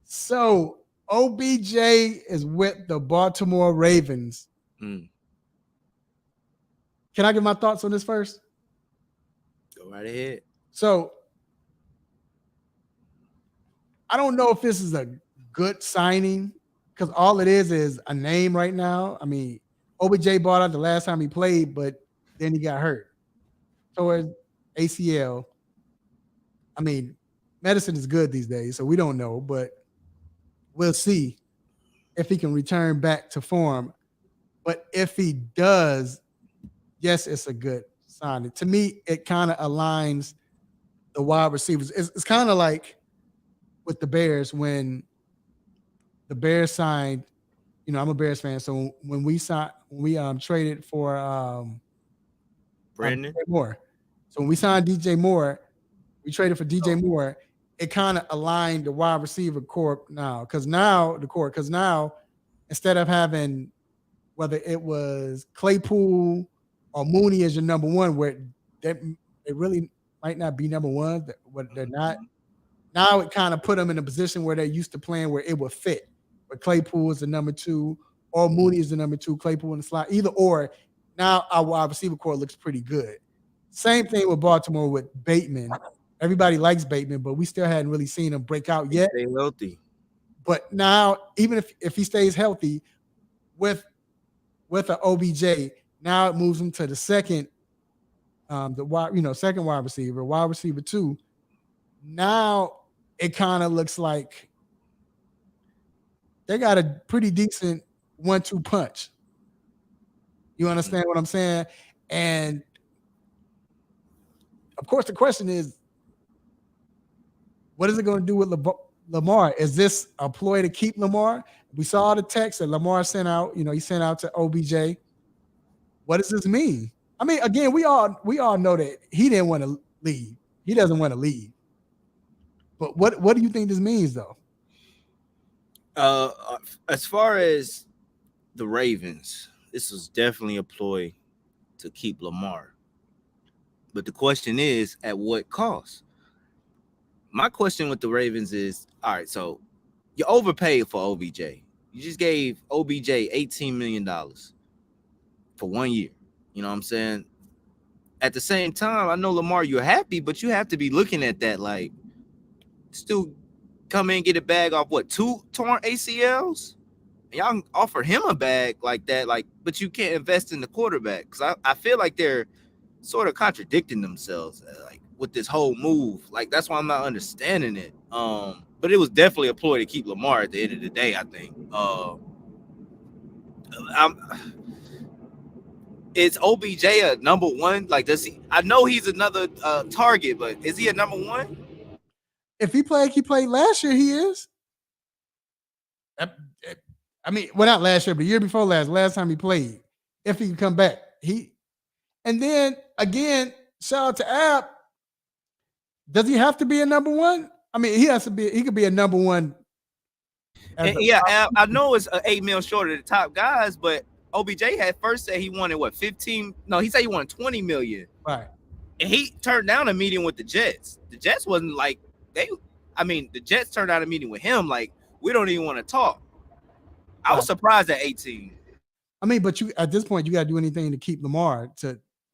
So OBJ is with the Baltimore Ravens. Can I give my thoughts on this first? Go right ahead. So I don't know if this is a good signing because all it is a name right now. I mean, OBJ bought out the last time he played, but then he got hurt towards ACL. I mean, medicine is good these days, so we don't know, but we'll see if he can return back to form. But if he does, yes, it's a good signing. To me, it kind of aligns the wide receivers. It's kind of like with the Bears when the Bears signed. You know, I'm a Bears fan, so when we traded for Brandon DJ Moore. So when we signed DJ Moore, we traded for DJ Moore. It kind of aligned the wide receiver corps now, because now instead of having whether it was Claypool or Mooney as your number one, where they really might not be number one, but they're not. Now it kind of put them in a position where they're used to playing where it would fit. But Claypool is the number 2, or Mooney is the number 2, Claypool in the slot. Either or, now our wide receiver corps looks pretty good. Same thing with Baltimore with Bateman. Everybody likes Bateman, but we still hadn't really seen him break out yet. Stay healthy. But now, even if he stays healthy with an OBJ, now it moves him to the second, second wide receiver 2. Now it kind of looks like they got a pretty decent 1-2 punch. You understand what I'm saying? And of course, the question is, what is it going to do with Lamar? Is this a ploy to keep Lamar? We saw the text that Lamar sent out. He sent out to OBJ. What does this mean? I mean, again, we all know that he didn't want to leave. He doesn't want to leave. But what do you think this means, though? As far as the Ravens, this was definitely a ploy to keep Lamar. But the question is, at what cost? My question with the Ravens is, all right, so you overpaid for OBJ. You just gave OBJ $18 million for 1 year. You know what I'm saying? At the same time, I know, Lamar, you're happy, but you have to be looking at that like, still come in and get a bag off, 2 torn ACLs? And y'all can offer him a bag like that, but you can't invest in the quarterback. Because I feel like they're sort of contradicting themselves, like, with this whole move. Like, that's why I'm not understanding it. But it was definitely a ploy to keep Lamar at the end of the day, I think. Is OBJ a number one? Like, does he? I know he's another target, but is he a number one? If he played last year, he is. I mean, well, not last year, but the year before last time he played. If he can come back, and then again, shout out to App. Does he have to be a number one? I mean, he could be a number one. I know it's $8 million short of the top guys, but OBJ had first said he wanted 15. No, he said he wanted 20 million. Right. And he turned down a meeting with the Jets. The Jets wasn't like the Jets turned down a meeting with him like, we don't even want to talk. I was surprised at 18. I mean, but at this point, you got to do anything to keep Lamar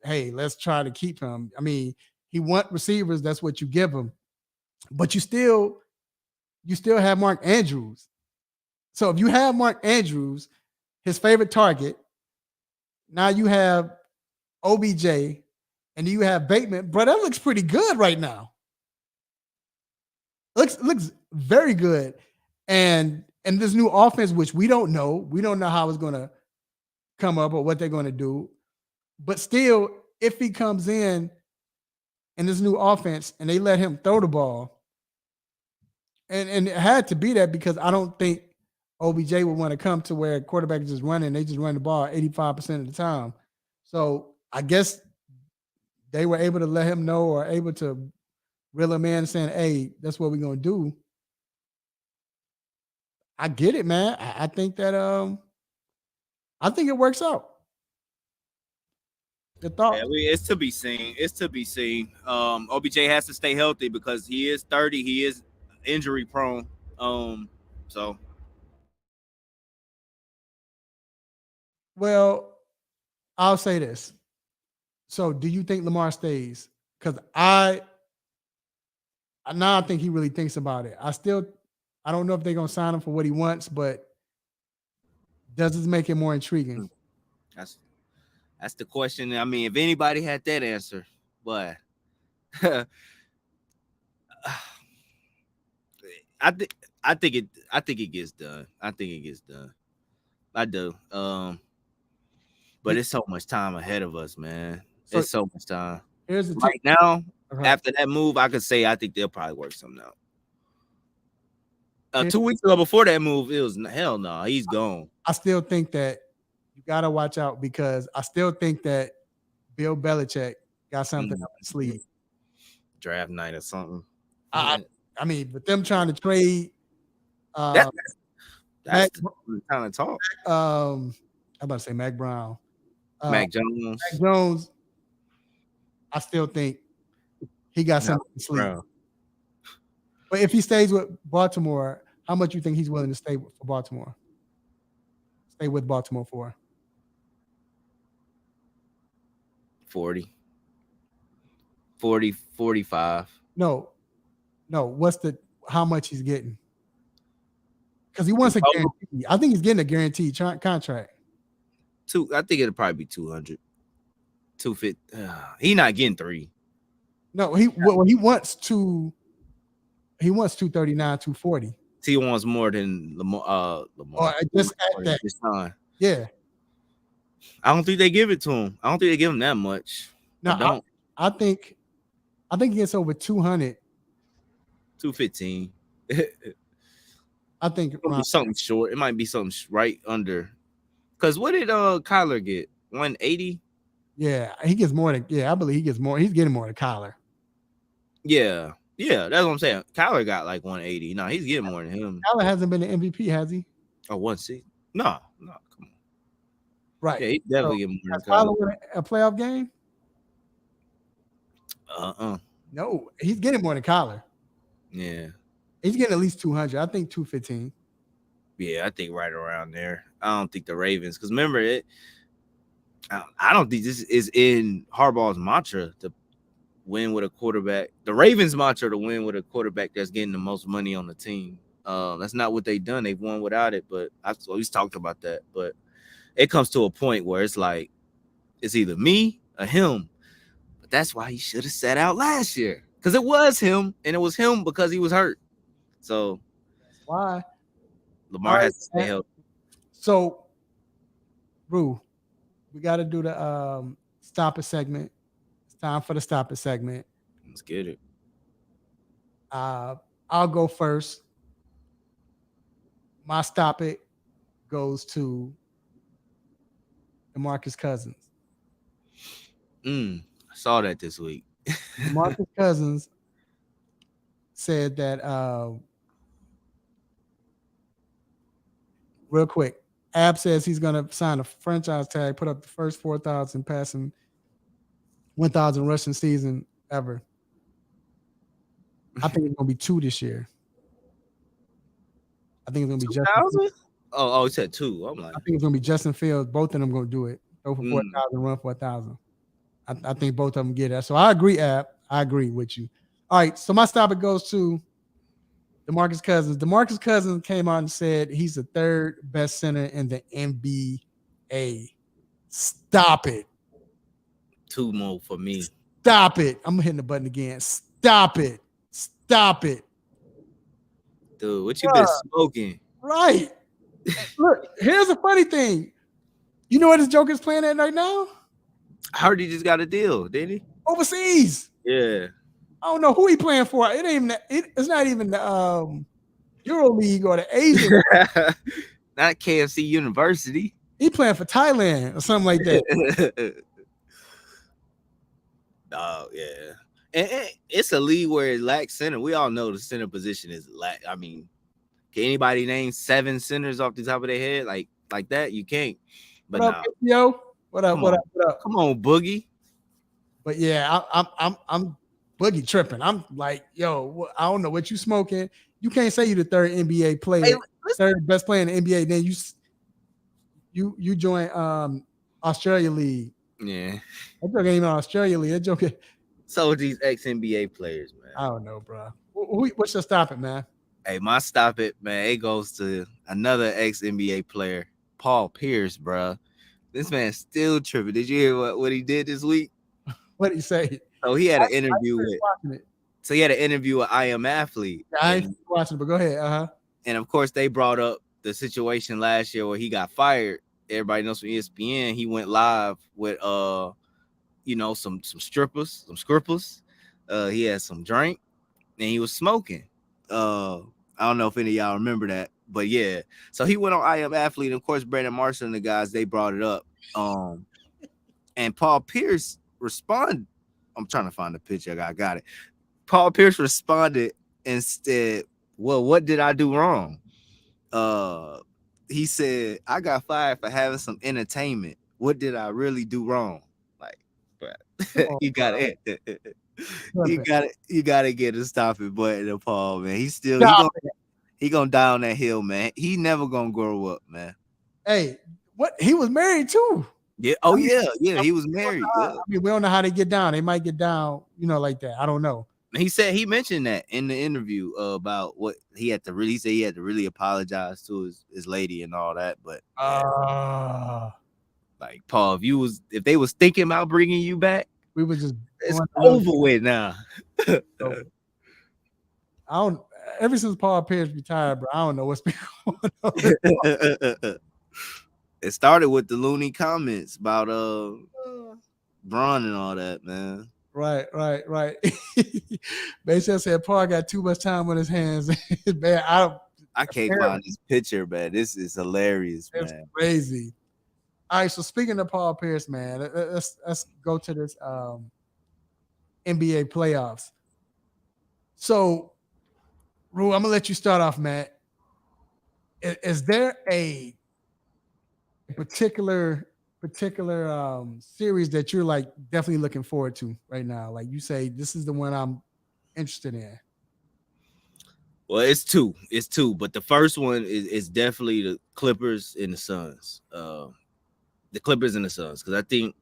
hey, let's try to keep him. I mean, he want receivers. That's what you give him. But you still have Mark Andrews. So if you have Mark Andrews, his favorite target, now you have OBJ, and you have Bateman. Bro, that looks pretty good right now. Looks very good. And this new offense, which we don't know how it's going to come up or what they're going to do. But still, if he comes in this new offense and they let him throw the ball, and it had to be that because I don't think OBJ would want to come to where quarterback is just running. They just run the ball 85% of the time. So I guess they were able to let him know or able to reel him in saying, hey, that's what we're going to do. I get it, man. I think that I think it works out. The thought. Yeah, it's to be seen. OBJ has to stay healthy because he is 30. He is injury prone. So. Well, I'll say this. So, do you think Lamar stays? Because now I think he really thinks about it. I don't know if they're gonna sign him for what he wants, but does this make it more intriguing? That's the question. I mean, if anybody had that answer, but I think it gets done. I think it gets done. I do. But it's so much time ahead of us, man. It's so much time. Here's the right now. After that move, I could say I think they'll probably work something out. 2 weeks ago, before that move, it was hell no. He's gone. I still think that you gotta watch out because I still think that Bill Belichick got something up his sleeve. Draft night or something. I mean, with them trying to trade. That's the kind of talk. I'm about to say Mac Brown. Mac Jones. Mac Jones. I still think he got something to sleep. But if he stays with Baltimore, how much you think he's willing to stay for Baltimore? Stay with Baltimore for? 40, 45. No. How much he's getting? because he wants a guarantee. I think he's getting a guaranteed contract. I think it'll probably be 200. 250. He not getting 3. No, he wants 239, 240. He wants more than Lamar. Or just at that. This time. Yeah. I don't think they give it to him. I don't think they give him that much. No, I think he gets over 200. 215. I think something short. It might be something right under. Because what did Kyler get? 180? Yeah, he gets more than. Yeah, I believe he gets more. He's getting more than Kyler. Yeah, that's what I'm saying. Kyler got like 180. No, he's getting more than him. Kyler hasn't been an MVP, has he? Oh, 160. No, come on. Right. Yeah, he definitely getting more than Kyler win a playoff game? No, he's getting more than Kyler. Yeah. He's getting at least 200. I think 215. Yeah, I think right around there. I don't think the Ravens, because remember it. I don't think this is in Harbaugh's mantra to win with a quarterback. The Ravens' mantra to win with a quarterback that's getting the most money on the team. That's not what they've done. They've won without it, but I've always talked about that. But it comes to a point where it's like it's either me or him. But that's why he should have sat out last year, because it was him, and it was him because he was hurt. So that's why Lamar has to stay healthy. So, Rue, we got to do the stop it segment. It's time for the stop it segment. Let's get it. I'll go first. My stop it goes to DeMarcus Cousins. I saw that this week. DeMarcus Cousins said that real quick. Ab says he's going to sign a franchise tag, put up the first 4,000 passing, 1,000 rushing season ever. I think it's going to be 2 this year. I think it's going to be Justin. Oh, he said 2. I'm like, I think it's going to be Justin Fields. Both of them going to do it. Go for 4,000, run 4,000. I think both of them get that. So I agree, Ab. I agree with you. All right. So my stop it goes to DeMarcus Cousins. DeMarcus Cousins came out and said he's the 3rd best center in the NBA. Stop it. 2 more for me. Stop it. I'm hitting the button again. Stop it. Stop it. Dude, what you been smoking? Right. Look, here's the funny thing. You know what this Joker's playing at right now? I heard he just got a deal, didn't he? Overseas. Yeah. I don't know who he playing for. It ain't even it's not even the Euro League or the Asian. Not KFC University. He playing for Thailand or something like that. Oh, yeah. And it's a league where it lacks center. We all know the center position is lack. I mean, can anybody name 7 centers off the top of their head like that? You can't. But what up, yo? What up? Come on, Boogie. But yeah, I'm Boogie tripping. I'm like, yo, I don't know what you smoking. You can't say you're the 3rd NBA player, hey, 3rd best player in the NBA. Then you join Australia League. Yeah, that joke ain't even Australia League. That joke. So these ex-NBA players, man. I don't know, bro. What's your stop it, man? Hey, my stop it, man. It goes to another ex-NBA player, Paul Pierce, bro. This man's still tripping. Did you hear what he did this week? What did he say? So he had an interview with. So he had an interview with I Am Athlete. Yeah, I ain't watching it, but go ahead. And of course, they brought up the situation last year where he got fired. Everybody knows from ESPN. He went live with some strippers, some scrippers. He had some drink and he was smoking. I don't know if any of y'all remember that, but yeah. So he went on I Am Athlete, and of course, Brandon Marshall and the guys, they brought it up. And Paul Pierce responded. I'm trying to find the picture. I got it. Paul Pierce responded and said, well, what did I do wrong? He said, I got fired for having some entertainment. What did I really do wrong? Like, you got it. You gotta get a stop it button, Paul, man. He gonna die on that hill, man. He never gonna grow up, man. Hey, what? He was married too. Yeah. Oh, yeah. He was married. I mean, we don't know how they get down. They might get down, like that. I don't know. He mentioned that in the interview about what he had to really. He said he had to really apologize to his lady and all that. But like Paul, if they was thinking about bringing you back, we were just it's over with now. So, I don't. Ever since Paul Pierce retired, bro, I don't know what's been going on. It started with the loony comments about Braun and all that, man. Right. Basically, said Paul got too much time on his hands. Man, I can't find this picture, man. This is hilarious, man. It's crazy. All right, so speaking of Paul Pierce, man, let's go to this NBA playoffs. So, Rue, I'm gonna let you start off, Matt. Is there a particular series that you're like definitely looking forward to right now? Like you say, this is the one I'm interested in. Well, it's two, but the first one is definitely the Clippers and the Suns. The Clippers and the Suns, because I think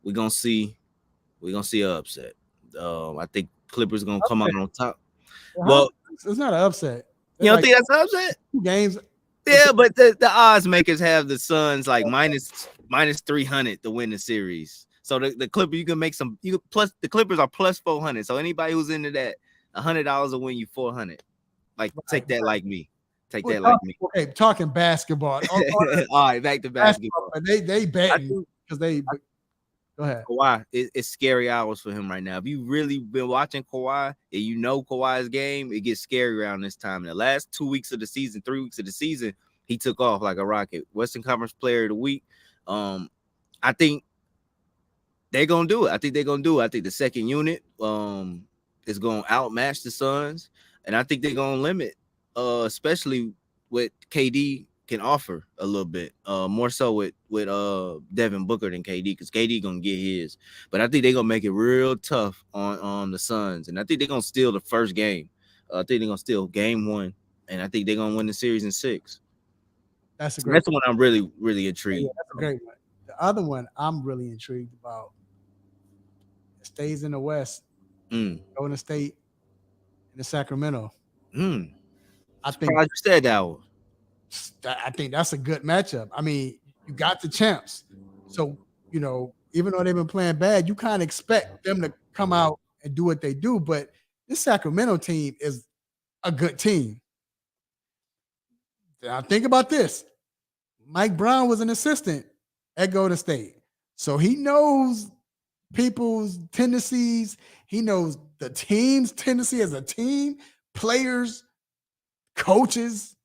we're gonna see an upset. I think Clippers gonna come out on top. Well, it's not an upset. You don't think that's an upset? 2 games. Yeah, but the odds makers have the Suns like minus 300 to win the series. So the Clippers, you can make some. Plus the Clippers are plus 400. So anybody who's into that, $100 will win you 400. Like take that like me. Take that like me. Okay, talking basketball. All right, back to basketball. They betting because they. Go ahead. Kawhi, it's scary hours for him right now. If you really been watching Kawhi and you know Kawhi's game, it gets scary around this time. In the last 2 weeks of the season, 3 weeks of the season, he took off like a rocket. Western Conference Player of the Week. I think they're gonna do it. I think the second unit is gonna outmatch the Suns, and I think they're gonna limit, especially what KD can offer a little bit more so with Devin Booker than KD, because KD gonna get his, but I think they're gonna make it real tough on the Suns, and I think they're gonna steal the first game. I think they're gonna steal game 1, and I think they're gonna win the series in 6. That's the one I'm really intrigued. Yeah, that's a great one. The other one I'm really intrigued about, it stays in the West. Golden State and the Sacramento. I think you said that one. I think that's a good matchup. I mean, you got the champs. So, even though they've been playing bad, you kind of expect them to come out and do what they do. But this Sacramento team is a good team. Now, think about this. Mike Brown was an assistant at Golden State. So he knows people's tendencies. He knows the team's tendency as a team, players, coaches.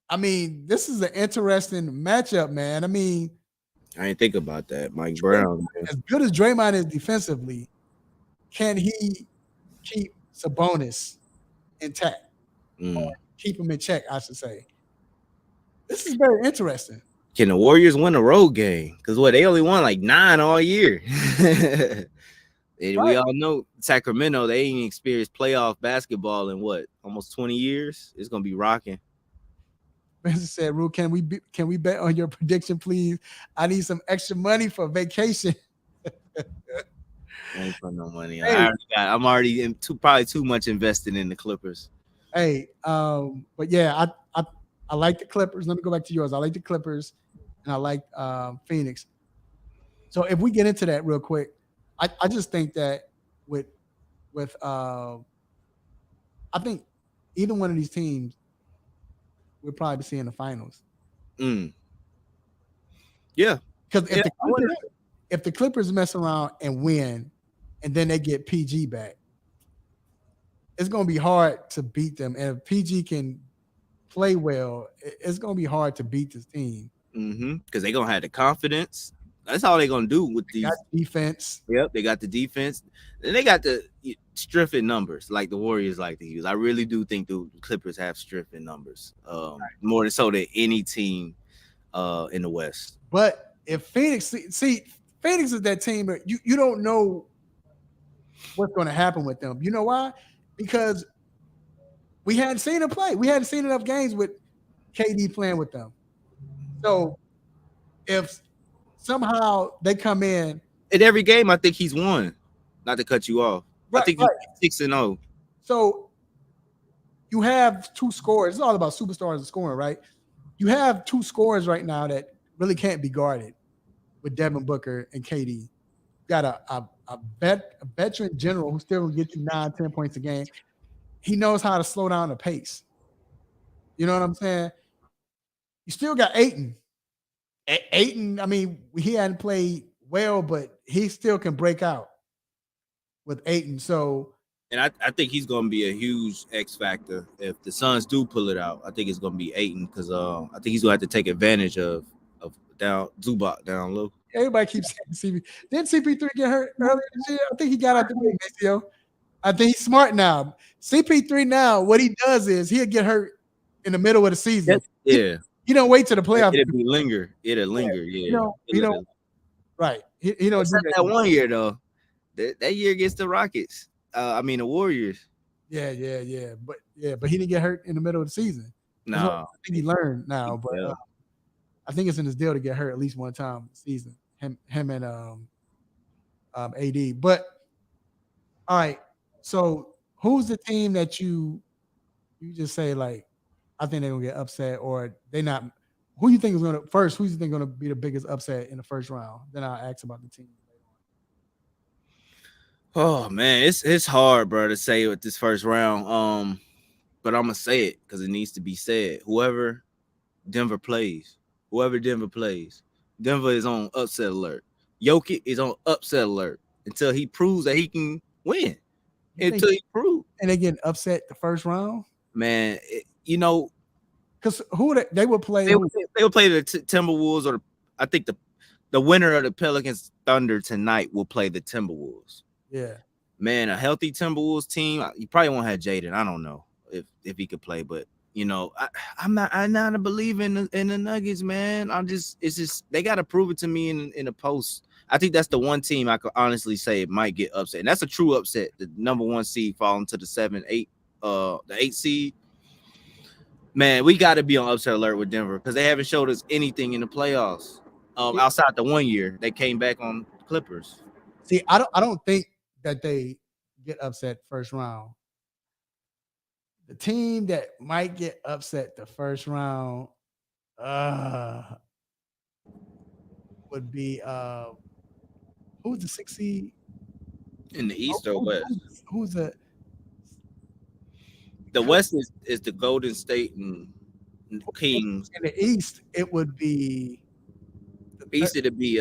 I mean, this is an interesting matchup, man. I mean, I didn't think about that. Mike Brown, man. As good as Draymond is defensively, can he keep Sabonis intact? Keep him in check, I should say. This is very interesting. Can the Warriors win a road game? Because they only won like 9 all year. And we all know Sacramento, they ain't experienced playoff basketball in almost 20 years. It's gonna be rocking. Spencer said, Rue, can we bet on your prediction, please? I need some extra money for vacation. I ain't put no money. Hey. I'm already probably too much invested in the Clippers. Hey, but yeah, I like the Clippers. Let me go back to yours. I like the Clippers, and I like Phoenix. So if we get into that real quick, I just think that with I think either one of these teams, we'll probably be seeing the finals. Yeah. Because if the Clippers mess around and win, and then they get PG back, it's going to be hard to beat them. And if PG can play well, it's going to be hard to beat this team. Because they're going to have the confidence. That's all they're going to do with these. Defense. Yep, they got the defense. And they got the strength in numbers like the Warriors like to use. I really do think the Clippers have strength in numbers, more so than any team in the West. But if Phoenix is that team, but you don't know what's going to happen with them. You know why? Because we hadn't seen them play. We hadn't seen enough games with KD playing with them. So if somehow they come in every game, I think he's won. Not to cut you off, I think he's 6-0. So you have two scorers. It's all about superstars and scoring, right? You have two scorers right now that really can't be guarded with Devin Booker and KD. You got a veteran general who still will get you 9-10 points a game. He knows how to slow down the pace. You know what I'm saying? You still got Ayton. Ayton, I mean, he hadn't played well, but he still can break out with Ayton. So, and I think he's going to be a huge X factor if the Suns do pull it out. I think it's going to be Ayton because I think he's going to have to take advantage of down Zubac down low. Everybody keeps saying CP. Didn't CP3 get hurt earlier this year? I think he got out the league this year. I think he's smart now. CP3 now, what he does is he'll get hurt in the middle of the season. Yeah. He don't wait to the playoffs. It'll linger. Yeah. He don't. Right. He don't do that 1 year though. That year against the Rockets. The Warriors. Yeah. But he didn't get hurt in the middle of the seaon. No. I think he learned now, but I think it's in his deal to get hurt at least one time this season. Him and AD. But all right. So who's the team that you just say like, I think they're gonna get upset, or they not? Who you think is gonna first? Who you think gonna be the biggest upset in the first round? Then I'll ask about the team. Oh man, it's hard, bro, to say with this first round. But I'm gonna say it because it needs to be said. Whoever Denver plays, Denver is on upset alert. Jokic is on upset alert until he proves that he can win. Until he proves. And they get upset the first round, man. Because they would play? They would play the Timberwolves, or I think the winner of the Pelicans Thunder tonight will play the Timberwolves. Yeah, man, a healthy Timberwolves team. You probably won't have Jaden. I don't know if he could play, but I'm not a believer in the Nuggets, man. It's just they got to prove it to me in the post. I think that's the one team I could honestly say it might get upset, and that's a true upset. The number 1 seed falling to the 7-8, the 8 seed. Man, we got to be on upset alert with Denver because they haven't showed us anything in the playoffs. Outside the 1 year they came back on Clippers. See, I don't think that they get upset first round. The team that might get upset the first round would be who's the 6 seed in the East or West? Who's the West is the Golden State and Kings. In the East, it would be East. It'd be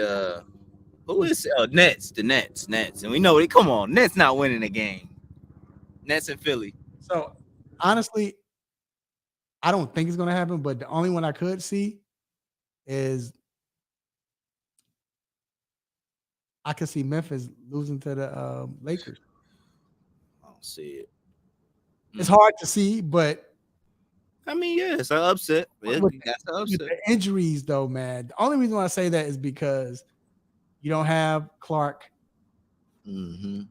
who is Nets? The Nets, and we know it. Come on, Nets not winning a game. Nets and Philly. So honestly, I don't think it's gonna happen. But the only one I could see is I could see Memphis losing to the Lakers. I don't see it. It's hard to see, but I mean, yeah, it's an upset. That's an upset. The injuries, though, man. The only reason why I say that is because you don't have Clark. Mm-hmm.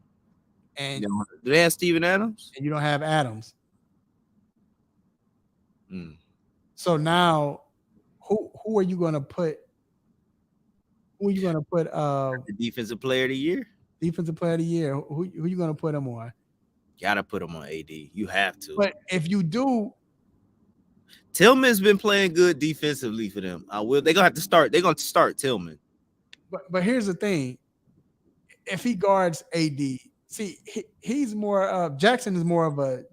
And do they have Steven Adams? And you don't have Adams. Mm. So now, who are you going to put? Who are you going to put? The defensive player of the year. Defensive player of the year. Who are you going to put him on? Gotta put him on AD. You have to. But if you do, Tillman's been playing good defensively for them. They're gonna have to start. They're gonna start Tillman. But here's the thing: if he guards AD, see, he's more of Jackson is more of a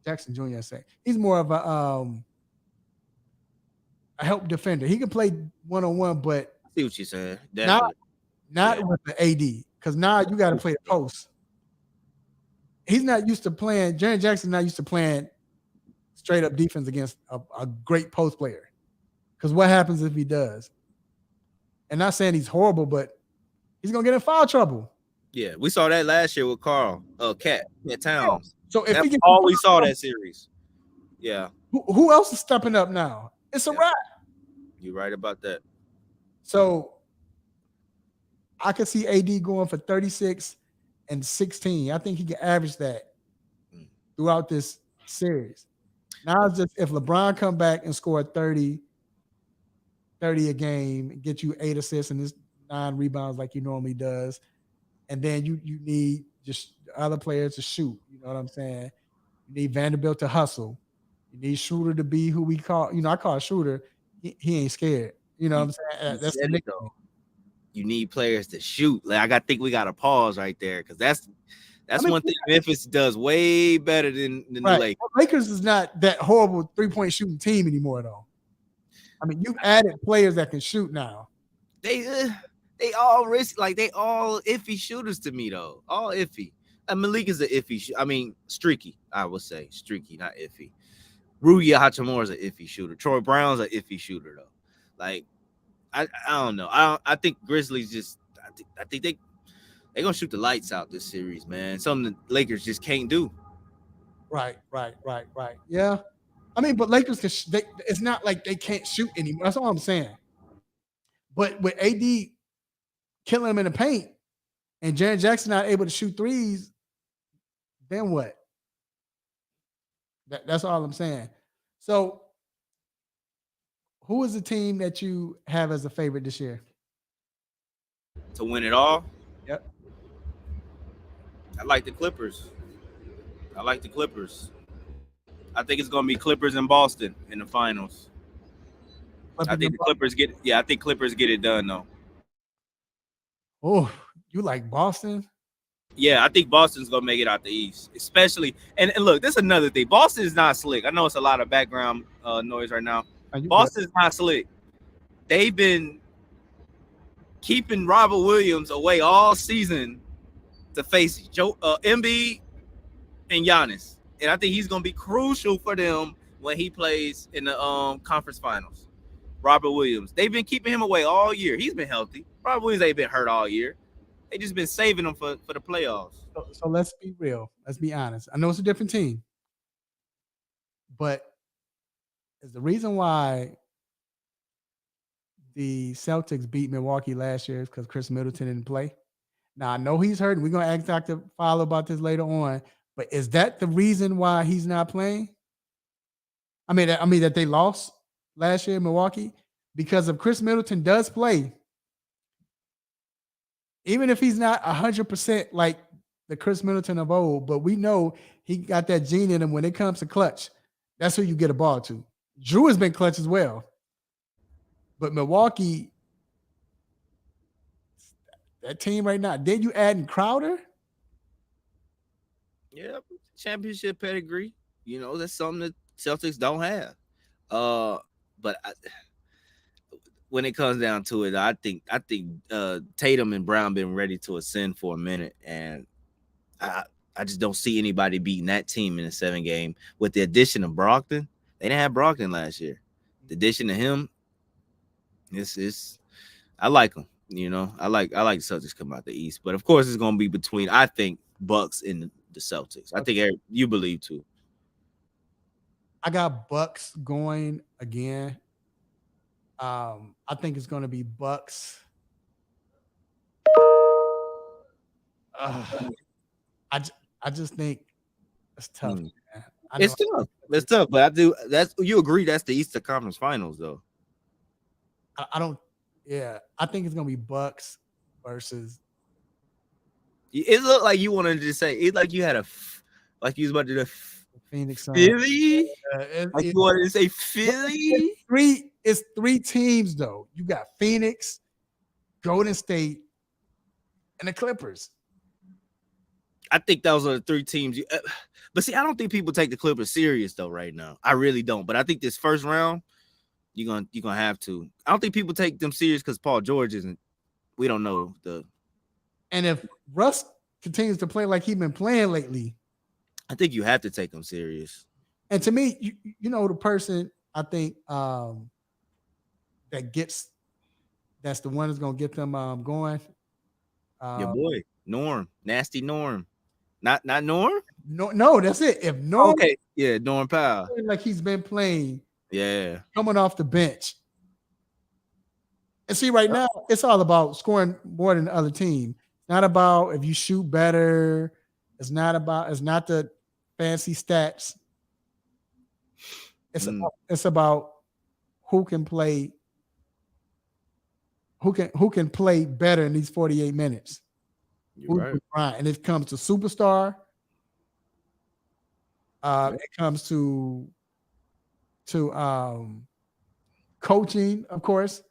Jackson Jr. I say he's more of a help defender. He can play 1-on-1, but I see what you're saying. Not with the AD, because now you got to play the post. He's not used to playing. Jaren Jackson's not used to playing straight up defense against a great post player. Because what happens if he does? And not saying he's horrible, but he's gonna get in foul trouble. Yeah, we saw that last year with Carl, Cat Towns. So if that's all we saw that series. Yeah. Who else is stepping up now? It's a wrap. You're right about that. So I could see AD going for 36 and 16. I think he can average that throughout this series. Now it's just if LeBron come back and score 30 a game, get you 8 assists and 9 rebounds like he normally does, and then you need just other players to shoot. You know what I'm saying? You need Vanderbilt to hustle. You need Schroeder to be who we call. I call Schroeder. He ain't scared. You know what I'm saying? You That's said the it, nickname. though. You need players to shoot. Like I think we got to pause right there because that's one thing Memphis does way better than the right. Lakers. Well, Lakers is not that horrible 3-point shooting team anymore, though. I mean, you've added players that can shoot now. They all risk, like they all iffy shooters to me though. All iffy. Malik is an iffy. Streaky. I would say streaky, not iffy. Rui Hachimura is an iffy shooter. Troy Brown's an iffy shooter though. Like I don't know. I think Grizzlies just. I think they're gonna shoot the lights out this series, man. Something the Lakers just can't do. Right. Yeah. I mean, but Lakers can. It's not like they can't shoot anymore. That's all I'm saying. But with AD killing him in the paint and Jaren Jackson not able to shoot threes, then what? That's all I'm saying. So, who is the team that you have as a favorite this year? To win it all, Yep. I like the Clippers. I think it's gonna be Clippers in Boston in the finals. I think the Clippers get. Yeah, I think Clippers get it done though. Oh, you like Boston? Yeah, I think Boston's gonna make it out the East, especially. And look, this is another thing. Boston is not slick. I know it's a lot of background noise right now. Boston is not slick. They've been keeping Robert Williams away all season to face Embiid and Giannis, and I think he's gonna be crucial for them when he plays in the conference finals. Robert Williams, they've been keeping him away all year. He's been healthy. Robert Williams ain't been hurt all year. They just been saving him for the playoffs. So let's be real. Let's be honest. I know it's a different team, but is the reason why the Celtics beat Milwaukee last year is because Chris Middleton didn't play. Now I know he's hurt, and we're gonna ask Dr. Fowler about this later on. But is that the reason why he's not playing? I mean that they lost last year in Milwaukee because if Chris Middleton does play, even if he's not 100% like the Chris Middleton of old, but we know he got that gene in him when it comes to clutch. That's who you get a ball to. Drew has been clutch as well. But Milwaukee, that team right now, did you add in Crowder? Yeah, championship pedigree. That's something that Celtics don't have. But when it comes down to it, I think Tatum and Brown been ready to ascend for a minute, and I just don't see anybody beating that team in a 7-game. With the addition of Brogdon, they didn't have Brogdon last year. The addition of him, I like him. I like the Celtics come out the East, but of course it's gonna be between I think Bucks and the Celtics. I think Eric, you believe too. I got Bucks going again. I think it's going to be Bucks. I just think it's tough. Man. It's tough. It's tough, but you agree that's the Eastern Conference Finals though. I don't. Yeah, I think it's going to be Bucks versus. It looked like you wanted to say it, like you had like you was about to do Phoenix Philly. You wanted to say Philly. It's three teams though. You got Phoenix, Golden State, and the Clippers. I think those are the three teams. But see, I don't think people take the Clippers serious though right now. I really don't. But I think this first round, you're gonna have to. I don't think people take them serious because Paul George isn't. We don't know the. And if Russ continues to play like he's been playing lately, I think you have to take them serious. And to me, the person I think that's the one that's gonna get them going. Your boy Norm, nasty Norm, not Norm. No, that's it. If Norm, okay, yeah, Norm Powell, like he's been playing, yeah, coming off the bench. And see, right now it's all about scoring more than the other team. It's not about if you shoot better. It's not the fancy stats. It's about who can play better in these 48 minutes. You're right. Grind. And it comes to superstar. It comes to coaching, of course,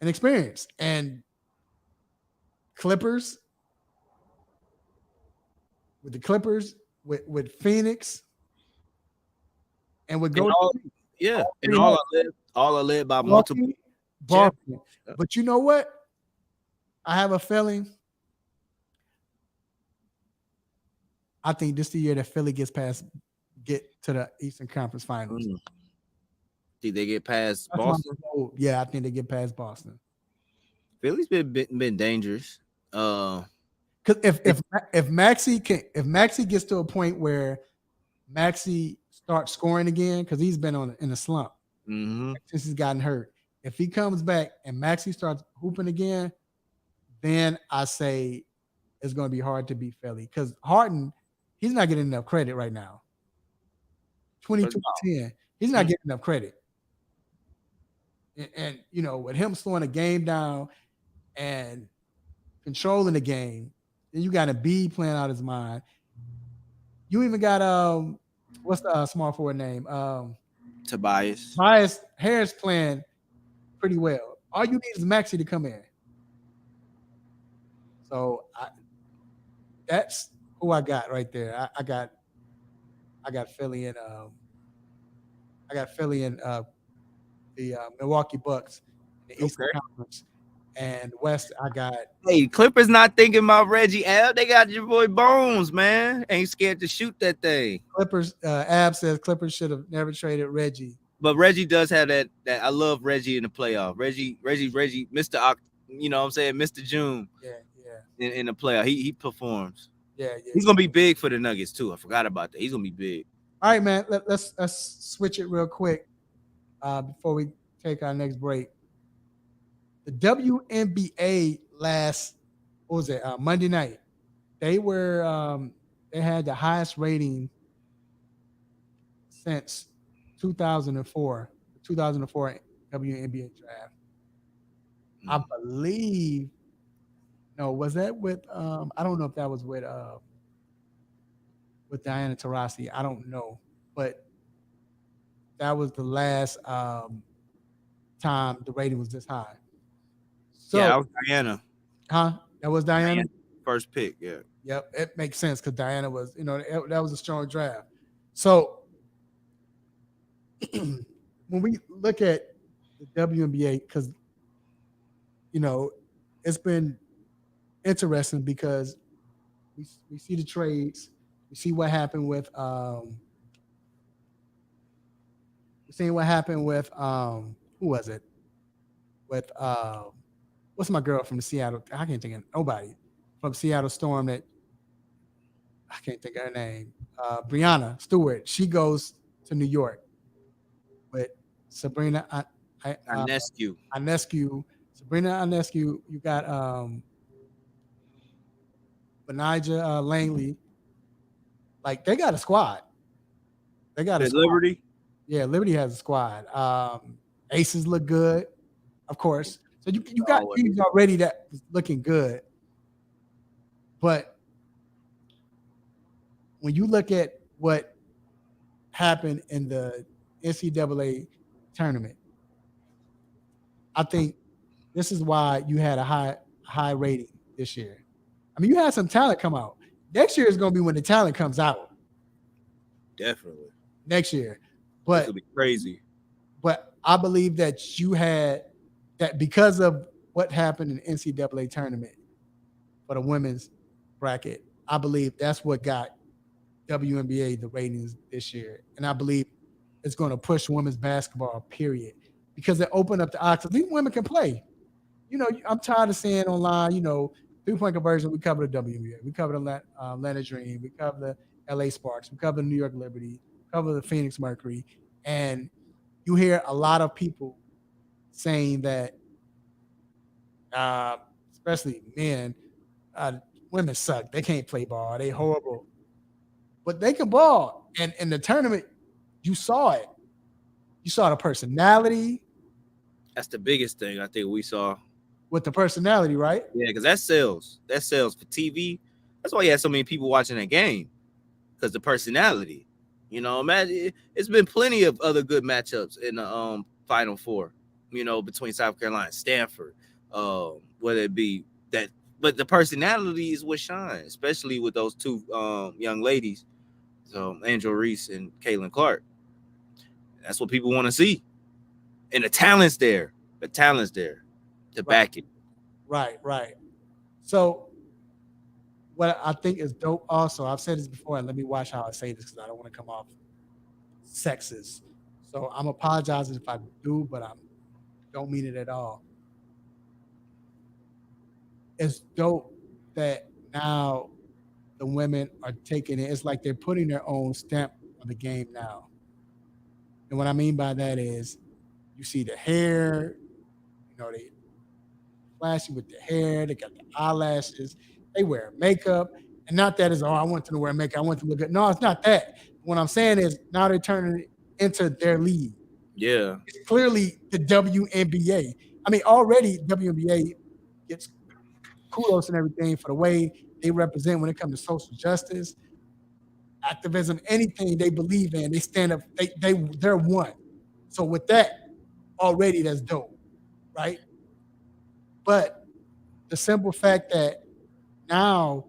and experience. And Clippers, with the Clippers, with Phoenix, and with Golden State. Yeah, and three all are led by Milwaukee, multiple. Boston. But you know what? I have a feeling. I think this is the year that Philly get to the Eastern Conference Finals. Think they get past Boston? Yeah, I think they get past Boston. Philly's been dangerous. Because if Maxey gets to a point where Maxey starts scoring again, because he's been in a slump since he's gotten hurt. If he comes back and Maxey starts hooping again, then I say it's going to be hard to beat Philly, because Harden, he's not getting enough credit right now. 22-10, he's not getting enough credit. And you know, with him slowing the game down and controlling the game, then you got Embiid playing out his mind. You even got what's the small forward name? Tobias Harris playing pretty well. All you need is Maxey to come in. So that's who I got right there. I got Philly and the Milwaukee Bucks, the Eastern Conference, and West. I got. Hey, Clippers not thinking about Reggie Ab. They got your boy Bones, man. Ain't scared to shoot that thing. Clippers. Ab says Clippers should have never traded Reggie. But Reggie does have that. I love Reggie in the playoff. Reggie, Mr. You know what I'm saying, Mr. June. Yeah. In the playoff, he performs. Yeah. He's gonna be big for the Nuggets too. I forgot about that. He's gonna be big. All right, man. Let's switch it real quick before we take our next break. The WNBA Monday night, they had the highest rating since 2004 WNBA draft. I believe. No, was that with? I don't know if that was with Diana Taurasi. I don't know, but that was the last time the rating was this high. So, yeah, that was Diana. Huh? That was Diana? First pick, yeah. Yep, it makes sense because Diana was, that was a strong draft. So when we look at the WNBA, because, it's been interesting because we see the trades. We see what happened with who was it? With what's my girl from the Seattle? I can't think of nobody from Seattle Storm that I can't think of her name. Brianna Stewart. She goes to New York with Sabrina Ionescu. Sabrina Ionescu. You got Benija Langley. Like, they got a squad. They got a squad. Liberty. Yeah, Liberty has a squad. Aces look good, of course. So you got teams already that was looking good. But when you look at what happened in the NCAA tournament, I think this is why you had a high rating this year. I mean, you had some talent come out. Next year is going to be when the talent comes out. Definitely. Next year. But it'll be crazy. But I believe that you had that because of what happened in the NCAA tournament for the women's bracket. I believe that's what got WNBA the ratings this year. And I believe it's going to push women's basketball, period. Because it opened up the options. These women can play. I'm tired of seeing online, three-point conversion. We cover the WNBA. We cover the Atlanta Dream. We cover the LA Sparks. We cover the New York Liberty. We cover the Phoenix Mercury. And you hear a lot of people saying that, especially men, women suck. They can't play ball. They horrible. But they can ball. And in the tournament, you saw it. You saw the personality. That's the biggest thing I think we saw. with the personality, right? Yeah, because that sells. That sells for TV. That's why you had so many people watching that game, because the personality. You know, imagine it's been plenty of other good matchups in the Final Four. You know, between South Carolina and Stanford, whether it be that, but the personality is what shines, especially with those two young ladies, so Angel Reese and Caitlin Clark. That's what people want to see, and the talent's there. The talent's there to back it. Right. So what I think is dope also, I've said this before, and let me watch how I say this because I don't want to come off sexist. So I'm apologizing if I do, but I don't mean it at all. It's dope that now the women are taking it. It's like they're putting their own stamp on the game now. And what I mean by that is you see the hair, they flashy with the hair, they got the eyelashes, they wear makeup. And not that is, I want them to wear makeup, I want them to look good. No, it's not that. What I'm saying is now they're turning it into their league. Yeah. It's clearly the WNBA. I mean, already WNBA gets kudos and everything for the way they represent when it comes to social justice, activism, anything they believe in. They stand up. They're one. So with that, already that's dope, right? But the simple fact that now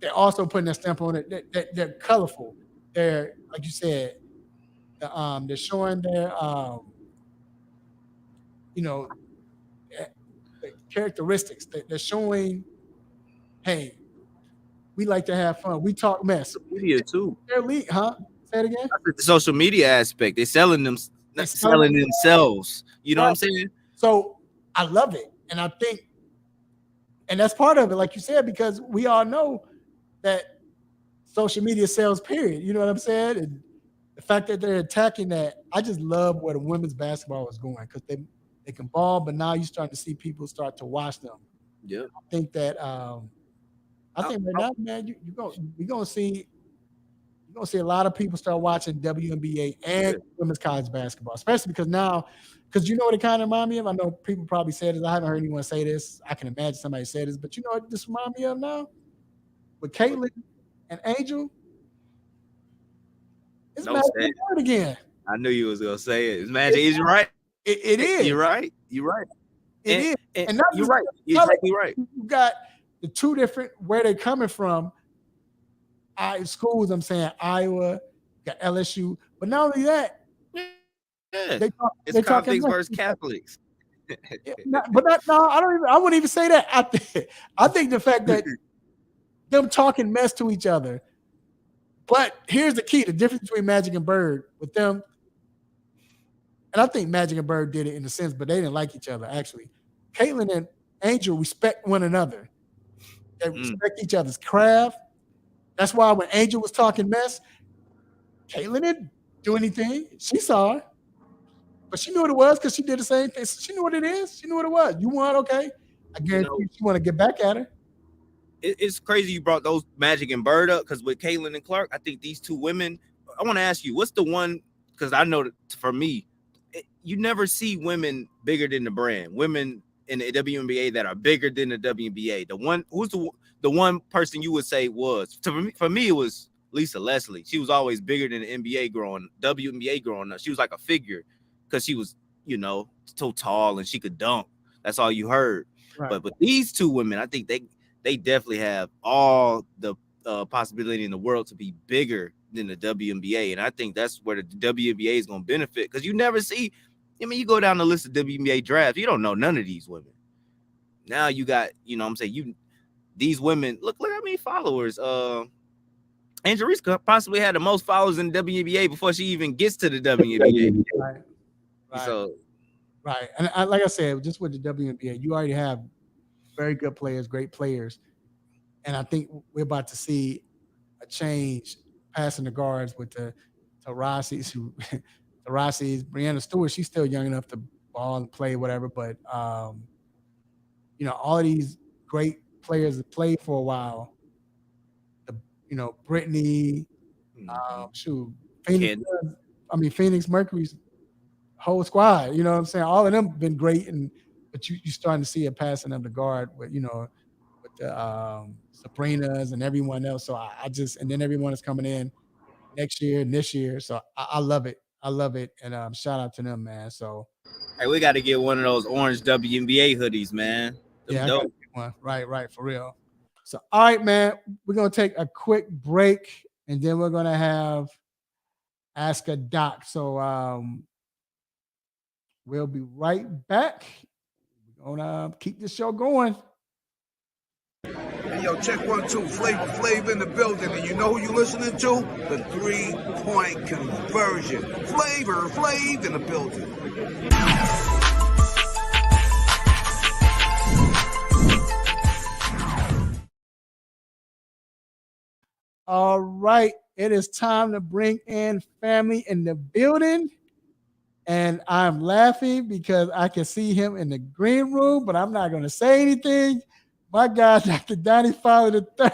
they're also putting a stamp on it. They're colorful. They're, like you said, they're showing their you know the characteristics. They're showing, hey, we like to have fun. We talk mess. Media too. They're elite, huh? Say it again. The social media aspect. They're selling them, not selling themselves. You know what I'm saying? So I love it. And I think, and that's part of it, like you said, because we all know that social media sells, period. You know what I'm saying? And the fact that they're attacking that, I just love where the women's basketball is going because they can ball, but now you're starting to see people start to watch them. Yeah. I think that right now, man, we're gonna see a lot of people start watching WNBA and women's college basketball, especially because now, because you know what it kind of remind me of? I know people probably say this. I haven't heard anyone say this. I can imagine somebody say this, but you know what this remind me of now? With Caitlin and Angel, it's Magic and Bird again. I knew you was gonna say it. It's Magic. Is you right? It is. You're right. You're right. It is. And you're right. You're exactly right. You got the two different where they're coming from. Schools, I'm saying Iowa, got LSU, but not only that, it's Catholics versus Catholics. I wouldn't even say that. I think the fact that them talking mess to each other. But here's the key: the difference between Magic and Bird with them, and I think Magic and Bird did it in a sense, but they didn't like each other. Actually, Caitlin and Angel respect one another. They respect each other's craft. That's why when Angel was talking mess, Caitlin didn't do anything. She saw it. But she knew what it was because she did the same thing. She knew what it is. She knew what it was. You won, okay. I guarantee you she want to get back at her. It's crazy you brought those Magic and Bird up because with Caitlin and Clark, I think these two women, I want to ask you, what's the one, because I know that for me, you never see women bigger than the brand, women in the WNBA that are bigger than the WNBA. The one, who's the one person you would say was, for me, it was Lisa Leslie. She was always bigger than the WNBA growing up. She was like a figure because she was, so tall and she could dunk. That's all you heard. Right. But with these two women, I think they definitely have all the possibility in the world to be bigger than the WNBA. And I think that's where the WNBA is going to benefit because you never see, you go down the list of WNBA drafts, you don't know none of these women. Now you got, these women, look how many followers. Angel Reese possibly had the most followers in the WNBA before she even gets to the WNBA. Right. So, right. And like I said, just with the WNBA, you already have very good players, great players. And I think we're about to see a change passing the guards with the Taurasi's, Brianna Stewart, she's still young enough to ball and play, whatever. But, all of these great players that played for a while, Brittany, Phoenix Mercury's whole squad, you know what I'm saying? All of them been great. And but you starting to see a passing of the guard with with the Sabrinas and everyone else. So I just and then everyone is coming in next year and this year. So I love it. I love it. And shout out to them, man. So Hey, we got to get one of those orange WNBA hoodies, man. Them yeah, I got dope. one. Right, for real. So all right, man. We're gonna take a quick break and then we're gonna have Ask a Doc. So we'll be right back. We're gonna keep this show going. Hey, yo, check 1, 2. Flav in the building, and you know who you listening to? The 3-point conversion. Flav in the building. All right, it is time to bring in family in the building. And I'm laughing because I can see him in the green room, but I'm not going to say anything. My guy, Dr. Donnie Fowler III.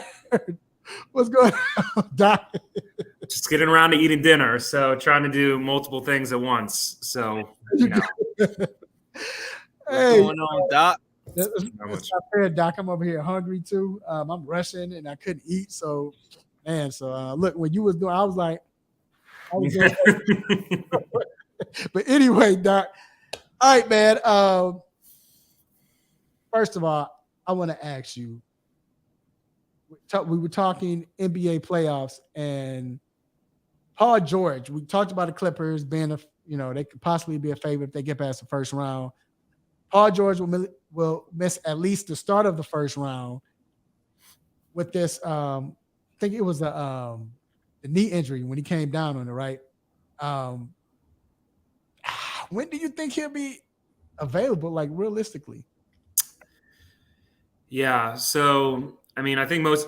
What's going on, Doc? Just getting around to eating dinner, so trying to do multiple things at once. So, What's Hey, going on, Doc? it's not fair, Doc. I'm over here hungry too. I'm rushing and I couldn't eat. So, man, look, when you was doing, I was like, but anyway, Doc. All right, man. First of all, I want to ask you. We were talking NBA playoffs and Paul George. We talked about the Clippers being they could possibly be a favorite if they get past the first round. Paul George will miss at least the start of the first round with this. I think it was the knee injury when he came down on it, right? When do you think he'll be available, like realistically? Yeah, so I mean, I think at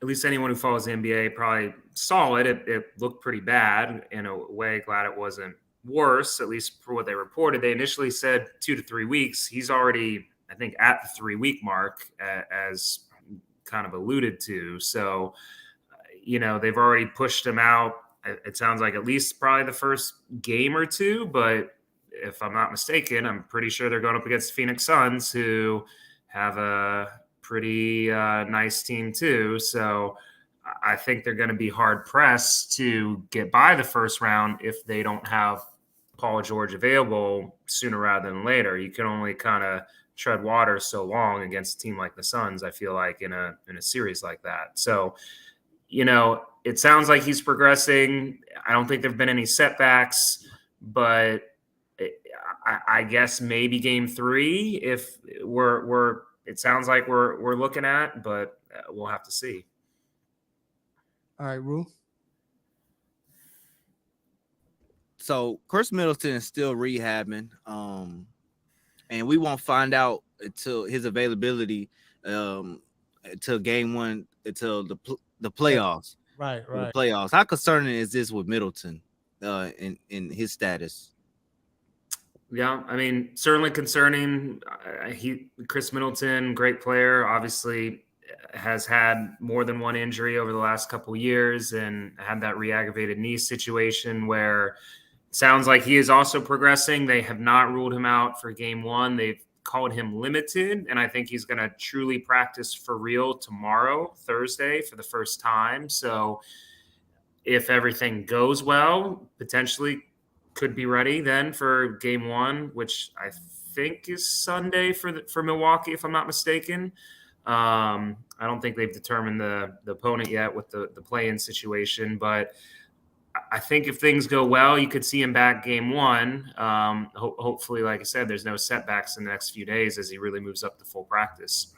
least anyone who follows the NBA probably saw it. It looked pretty bad in a way. Glad it wasn't worse, at least for what they reported. They initially said 2 to 3 weeks. He's already, I think, at the 3-week mark, as kind of alluded to. So, they've already pushed him out. It sounds like at least probably the first game or two. But if I'm not mistaken, I'm pretty sure they're going up against the Phoenix Suns, who have a pretty nice team too. So I think they're going to be hard pressed to get by the first round if they don't have Paul George available sooner rather than later. You can only kind of tread water so long against a team like the Suns, I feel like, in a series like that. So, it sounds like he's progressing. I don't think there've been any setbacks, but I guess maybe game 3 if it sounds like we're looking at, but we'll have to see. All right, Rue. So Chris Middleton is still rehabbing, and we won't find out until his availability until game 1, until the playoffs. Right. The playoffs. How concerning is this with Middleton in his status? Yeah, I mean, certainly concerning. Chris Middleton, great player, obviously has had more than one injury over the last couple of years and had that re-aggravated knee situation where it sounds like he is also progressing. They have not ruled him out for game 1. They've called him limited, and I think he's going to truly practice for real tomorrow, Thursday, for the first time. So if everything goes well, potentially could be ready then for game 1, which I think is Sunday for Milwaukee, if I'm not mistaken. I don't think they've determined the opponent yet with the play-in situation, but I think if things go well, you could see him back game 1. Hopefully, like I said, there's no setbacks in the next few days as he really moves up to full practice.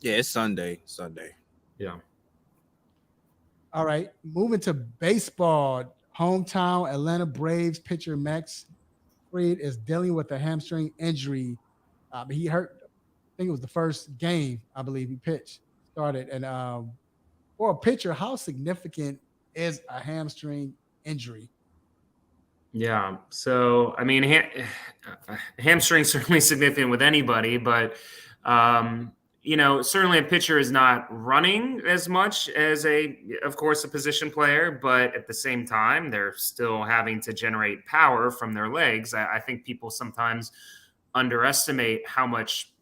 Yeah, it's Sunday. Yeah. All right, moving to baseball. Hometown Atlanta Braves pitcher Max Fried is dealing with a hamstring injury. He hurt, I think it was the first game, I believe he started. And for a pitcher, how significant is a hamstring injury? Yeah. So, I mean, hamstring certainly significant with anybody, but, certainly a pitcher is not running as much as of course, a position player, but at the same time, they're still having to generate power from their legs. I think people sometimes underestimate how much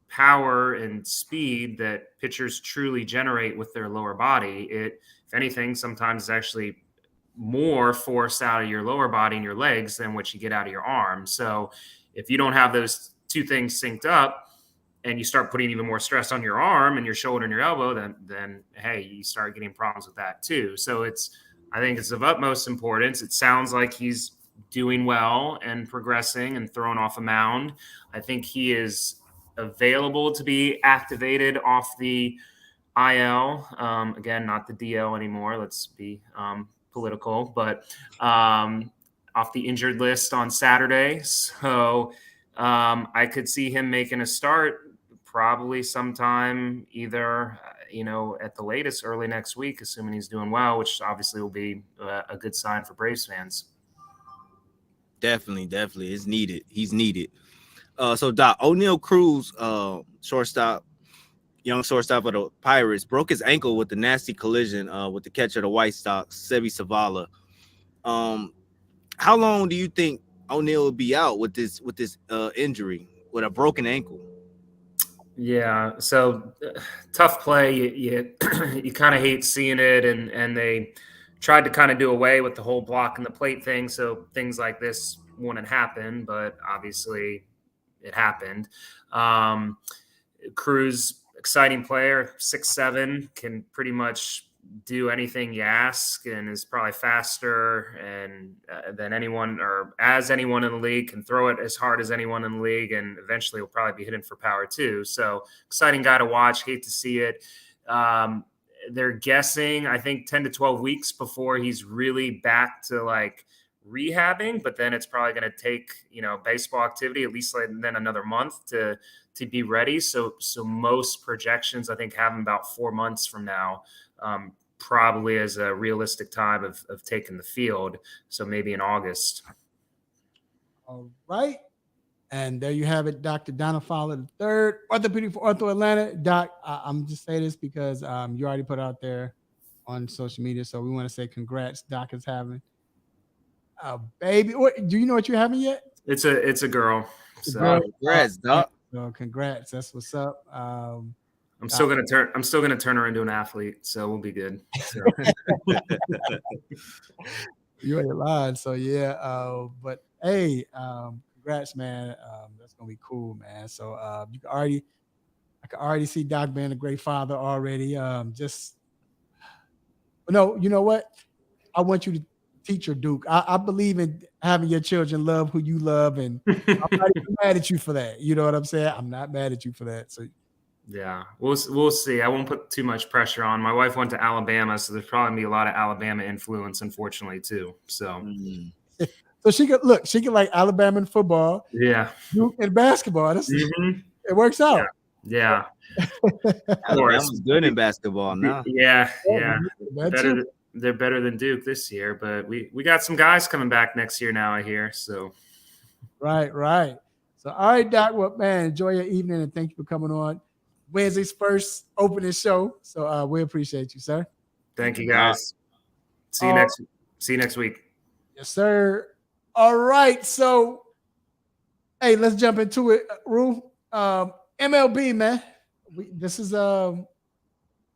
power and speed that pitchers truly generate with their lower body. It, if anything, sometimes is actually more force out of your lower body and your legs than what you get out of your arm. So if you don't have those two things synced up and you start putting even more stress on your arm and your shoulder and your elbow, then hey, you start getting problems with that too. So I think it's of utmost importance. It sounds like he's doing well and progressing and throwing off a mound. I think he is available to be activated off the IL. Again, not the DL anymore. Let's be political, but off the injured list on Saturday. So I could see him making a start probably sometime either, at the latest early next week, assuming he's doing well, which obviously will be a good sign for Braves fans. Definitely. It's needed. He's needed. So Doc, O'Neal Cruz, shortstop, young shortstop of the Pirates, broke his ankle with the nasty collision with the catcher of the White Sox, Sebi Zavala. How long do you think O'Neal will be out with this injury, with a broken ankle? Yeah, so tough play. You kind of hate seeing it, and they tried to kind of do away with the whole block and the plate thing, so things like this wouldn't happen. But obviously, it happened. Cruz, exciting player, 6'7", can pretty much do anything you ask, and is probably faster and than anyone, or as anyone in the league, can throw it as hard as anyone in the league, and eventually will probably be hitting for power too. So exciting guy to watch. Hate to see it. They're guessing, I think, 10 to 12 weeks before he's really back to like rehabbing, but then it's probably going to take, baseball activity at least then another month to be ready. So most projections, I think, have him about 4 months from now, probably as a realistic time of taking the field. So maybe in August. All right. And there you have it, Dr. Donna Fowler III, orthopedic for Ortho Atlanta. Doc, I'm just saying this because you already put it out there on social media. So we want to say congrats. Doc is having a baby. Do you know what you're having yet? It's a girl. So Congrats, Doc. So congrats. That's what's up. I'm still gonna turn her into an athlete, so we'll be good. So. You ain't lying. So yeah. But hey, congrats, man. That's gonna be cool, man. So I can already see Doc being a great father already. No, you know what? I want you to teach your Duke. I believe in having your children love who you love, and I'm not even mad at you for that. You know what I'm saying? I'm not mad at you for that. So yeah, we'll see. I won't put too much pressure on. My wife went to Alabama, so there's probably gonna be a lot of Alabama influence, unfortunately, too. So, so she could like Alabama in football, yeah, Duke in basketball. It works out. Yeah. Alabama's good in basketball now. Yeah. They're better than Duke this year, but we got some guys coming back next year now, I hear. So, right. So, all right, Doc. Well, man, enjoy your evening, and thank you for coming on Wednesday's first opening show. So we appreciate you, sir. Thank you, guys. See you next week. Yes, sir. All right. So, hey, let's jump into it, Rue. MLB, man. This is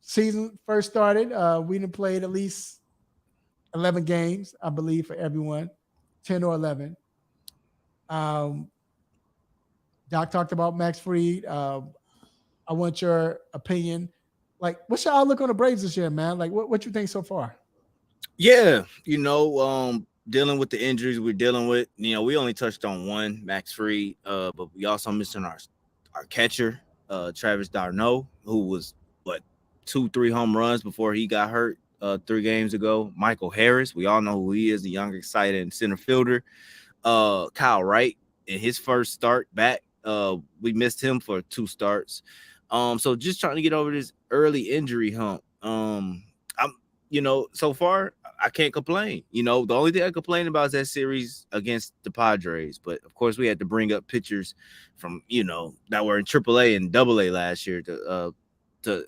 season first started. We done played at least 11 games, I believe, for everyone, 10 or 11. Doc talked about Max Fried. I want your opinion. Like, what's your outlook on the Braves this year, man? Like, what you think so far? Yeah, dealing with the injuries we're dealing with. We only touched on one, Max Fried, but we also missing our catcher, Travis d'Arnaud, who was 2-3 home runs before he got hurt 3 games ago. Michael Harris, we all know who he is, the young, exciting center fielder. Kyle Wright, in his first start back, we missed him for 2 starts. So just trying to get over this early injury hump. So far I can't complain. The only thing I complain about is that series against the Padres. But of course, we had to bring up pitchers from that were in AAA and AA last year to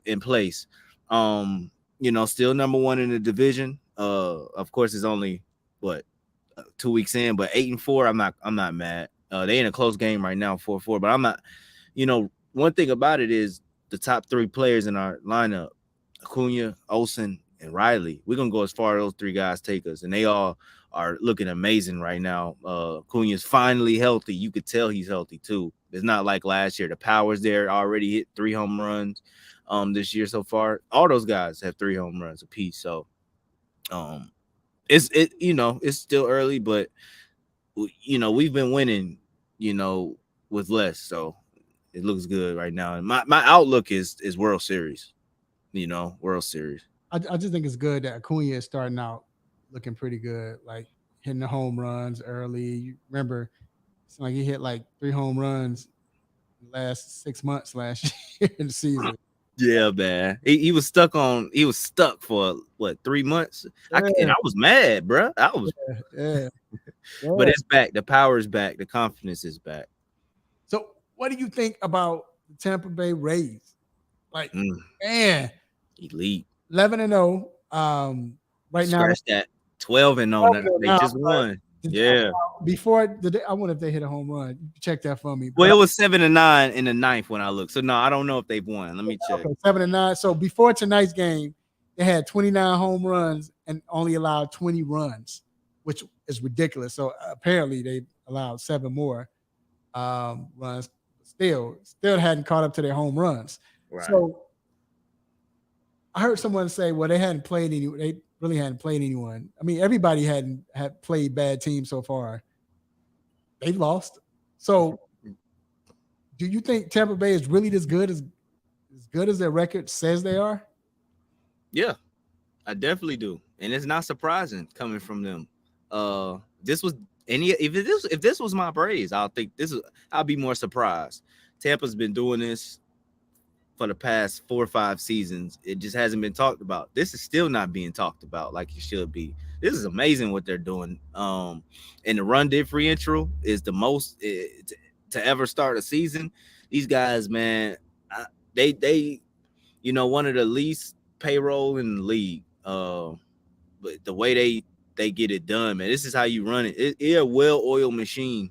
in place. Still number 1 in the division. Of course, it's only 2 weeks in, but 8-4. I'm not mad. They in a close game right now, 4-4. But I'm not. One thing about it is the top 3 players in our lineup: Acuna, Olsen, and Riley. We're gonna go as far as those 3 guys take us, and they all are looking amazing right now. Acuna's finally healthy. You could tell he's healthy too. It's not like last year. The power's there, already hit 3 home runs this year so far. All those guys have 3 home runs apiece. So it's still early, but we've been winning, with less. So it looks good right now. And my outlook is World Series. World Series. I just think it's good that Acuna is starting out looking pretty good, like hitting the home runs early. You remember, it's like he hit like 3 home runs in the last 6 months last year in the season. Yeah, man. He was stuck for what, 3 months? And I was mad, bro. Yeah. But it's back. The power is back. The confidence is back. So what do you think about the Tampa Bay Rays? Like, man, elite. 11-0. Right now, scratch that 12-0. They just won. Yeah. Before I wonder if they hit a home run. Check that for me. Well, it was 7-9 in the 9th when I looked. So no, I don't know if they've won. Let me check. Okay, 7-9. So before tonight's game, they had 29 home runs and only allowed 20 runs, which is ridiculous. So apparently they allowed 7 more runs. Still hadn't caught up to their home runs. Right. So I heard someone say, well, they really hadn't played anyone. I mean, everybody had played bad teams so far. They've lost. So do you think Tampa Bay is really as good as their record says they are? Yeah, I definitely do. And it's not surprising coming from them. If this was my Braves, I'll be more surprised. Tampa's been doing this for the past 4 or 5 seasons. It just hasn't been talked about. This is still not being talked about like it should be. This is amazing what they're doing. And the run differential is the most to ever start a season. These guys, man, they one of the least payroll in the league. But the way they get it done, man, this is how you run it. It's a well-oiled machine.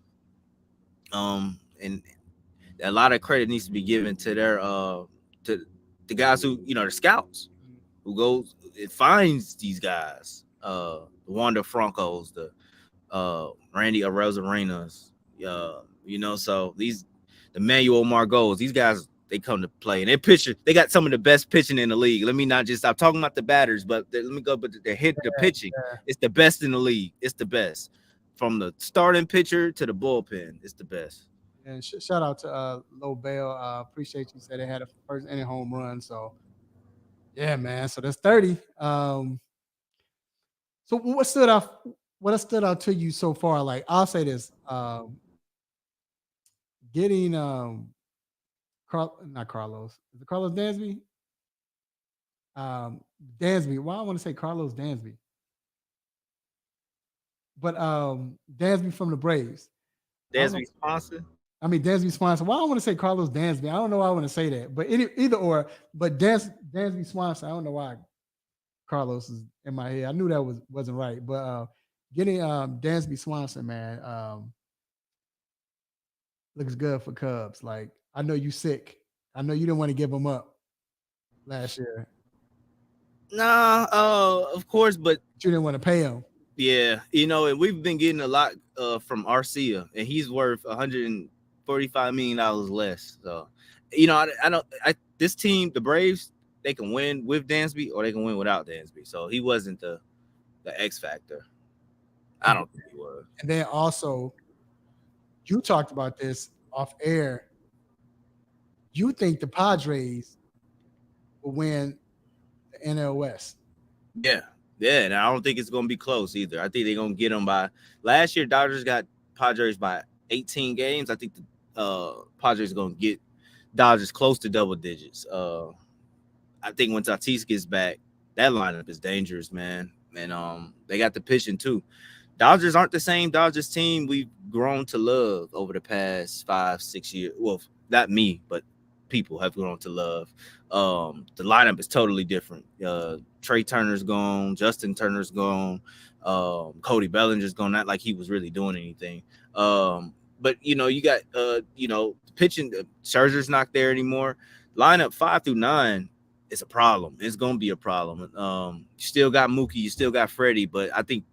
And a lot of credit needs to be given to their to the guys who, the scouts who goes and finds these guys, the Wander Francos, the Randy Arozarenas, so the Manuel Margos, these guys, they come to play, and they got some of the best pitching in the league. Let me not just stop talking about the batters, but let me go. But the pitching, it's the best in the league. It's the best from the starting pitcher to the bullpen. It's the best. And shout out to Lobel. Appreciate you said they had a first inning home run. So yeah, man. So that's 30. So what stood out to you so far? Like, I'll say this: getting not Carlos. Is it Carlos Dansby? Dansby. Well, I want to say Carlos Dansby. But Dansby from the Braves. Dansby sponsor? I mean, Dansby Swanson. Why I want to say Carlos Dansby? I don't know why I want to say that, but either or. But Dansby Swanson. I don't know why Carlos is in my head. I knew that wasn't right, but getting Dansby Swanson, man, looks good for Cubs. Like, I know you sick. I know you didn't want to give him up last year. Nah, of course, but you didn't want to pay him. Yeah, and we've been getting a lot from Arcia, and he's worth $145 million less. So, this team, the Braves, they can win with Dansby or they can win without Dansby. So he wasn't the X factor. I don't think he was. And then also, you talked about this off air. You think the Padres will win the NL West? Yeah, and I don't think it's going to be close either. I think they're going to get them by – last year, Dodgers got Padres by 18 games. I think the Padres are going to get Dodgers close to double digits. I think when Tatis gets back, that lineup is dangerous, man. And they got the pitching too. Dodgers aren't the same Dodgers team we've grown to love over the past 5-6 years. Well, not me, but people have grown to love. The lineup is totally different. Trae Turner's gone, Justin Turner's gone, Cody Bellinger's gone. Not like he was really doing anything. but you got pitching. Scherzer's not there anymore. Lineup 5 through 9 is a problem. It's gonna be a problem. You still got Mookie, you still got Freddie, but I think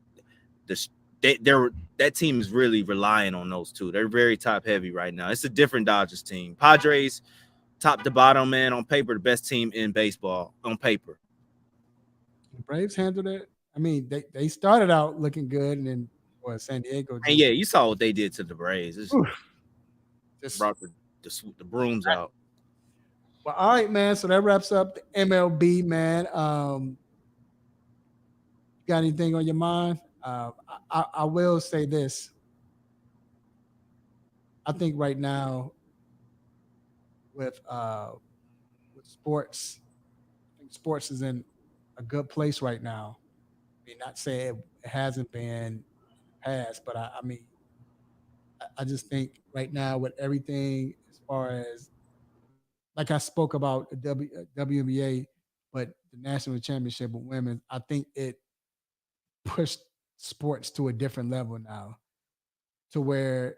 that team is really relying on those two. They're very top heavy right now. It's a different Dodgers team. Padres, top to bottom, man, on paper, the best team in baseball on paper. The Braves handled it. I mean, they started out looking good, and then San Diego. And yeah, you saw what they did to the Braves. Just brought the brooms out. Well, all right, man. So that wraps up the MLB, man. Got anything on your mind? I will say this. I think right now with sports, I think sports is in a good place right now. I mean, not say it hasn't been past, but I mean, I just think right now with everything as far as like I spoke about the WNBA, but the national championship with women, I think it pushed sports to a different level now, to where,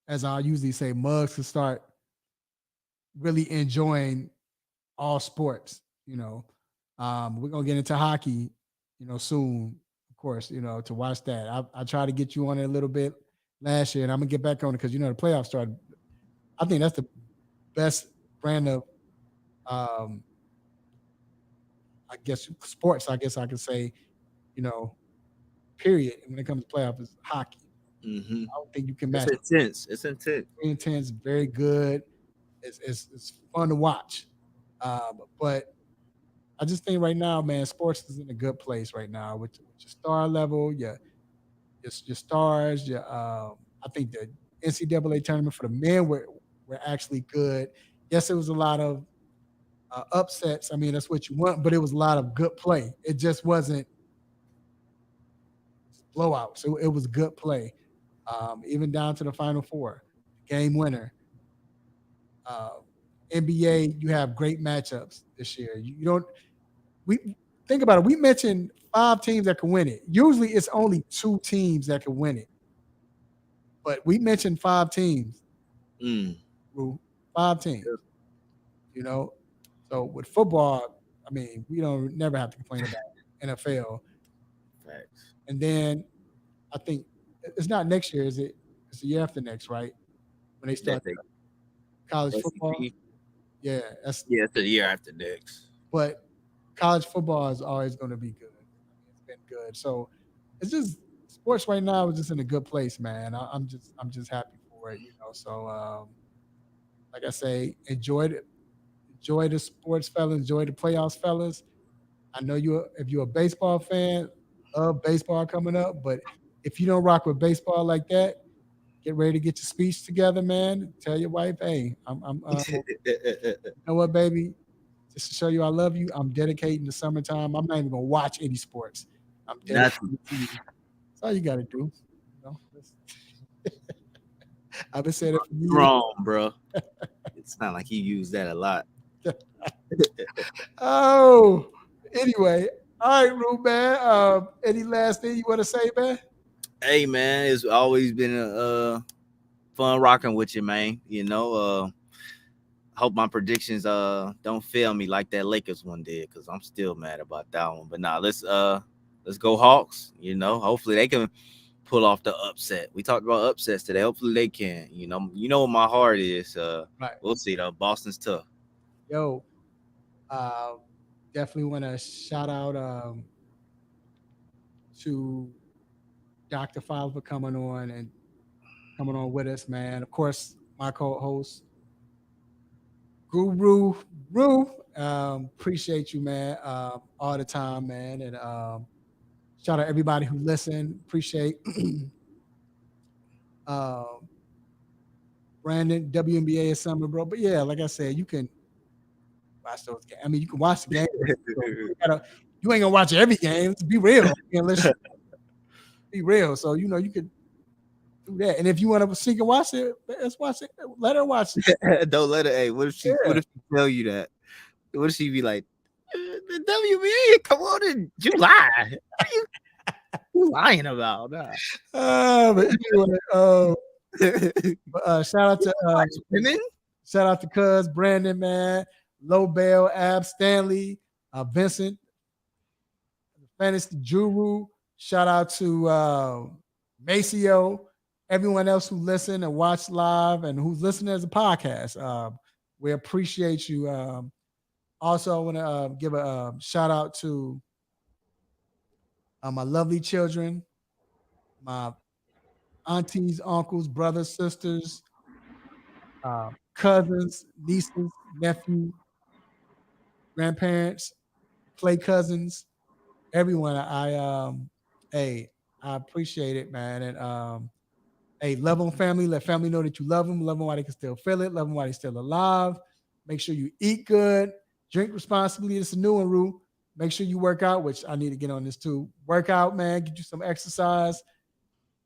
as I usually say, mugs can start really enjoying all sports. We're gonna get into hockey, soon, of course, to watch that. I tried to get you on it a little bit last year, and I'm gonna get back on it because the playoffs started. I think that's the best brand of I guess sports, I guess I could say, period. When it comes to playoffs, is hockey. Mm-hmm. I don't think you can match. It's intense. It's intense. Very intense, very good. It's fun to watch. But I just think right now, man, sports is in a good place right now with your star level, your stars. I think the NCAA tournament for the men were actually good. Yes, it was a lot of upsets. I mean, that's what you want, but it was a lot of good play. It just wasn't blowouts. It was good play, even down to the Final Four, game winner. NBA, you have great matchups this year. You don't. We think about it. We mentioned 5 teams that can win it. Usually, it's only 2 teams that can win it, but we mentioned 5 teams. 5 teams. So with football, I mean, we don't never have to complain about NFL. Facts. And then I think it's not next year, is it? It's the year after next, right? When they start college football. Yeah, it's the year after next. But college football is always going to be good. It's been good. So it's just sports right now is just in a good place, man. I'm just happy for it, So like I say, enjoy the sports, fellas. Enjoy the playoffs, fellas. I know if you're a baseball fan, love baseball coming up. But if you don't rock with baseball like that, get ready to get your speech together, man. Tell your wife, hey, I'm you know what, baby? Just to show you I love you, I'm dedicating the summertime. I'm not even gonna watch any sports. I'm dedicating to you. That's all you gotta do. I've been saying it for years. Wrong, bro. It's not like you use that a lot. Oh, anyway. All right, Rue, man. Any last thing you want to say, man? Hey, man, it's always been a fun rocking with you, man. Hope my predictions don't fail me like that Lakers one did, because I'm still mad about that one. But nah, let's go Hawks. Hopefully they can pull off the upset. We talked about upsets today. Hopefully they can. You know what my heart is. Right. We'll see though. Boston's tough. Yo, definitely want to shout out to Dr. Fowler for coming on with us, man. Of course, my co-host, Guru. Appreciate you, man, all the time, man. And shout out everybody who listened. Appreciate Brandon, WNBA is summer, bro. But yeah, like I said, you can watch those games. I mean, you can watch the game. You ain't gonna watch every game. Let's be real. Be real. So you could do that. And if you want to seek and watch it, let's watch it. Let her watch it. Don't let her. Hey, what if she tell you that? What if she be like, the WNBA? Come on in July. What are you lying about? Nah. But anyway, Shout out to Cuz, Brandon, man, Lobel, Ab, Stanley, Vincent, Fantasy Juru. Shout out to Maceo, everyone else who listened and watched live and who's listening as a podcast. We appreciate you. Also, I want to give a shout out to my lovely children, my aunties, uncles, brothers, sisters, cousins, nieces, nephew, grandparents, play cousins, everyone. I appreciate it, man. And love on family. Let family know that you love them. Love them while they can still feel it. Love them while they're still alive. Make sure you eat good, drink responsibly. It's a new one, Rue. Make sure you work out, which I need to get on this too. Work out, man. Get you some exercise.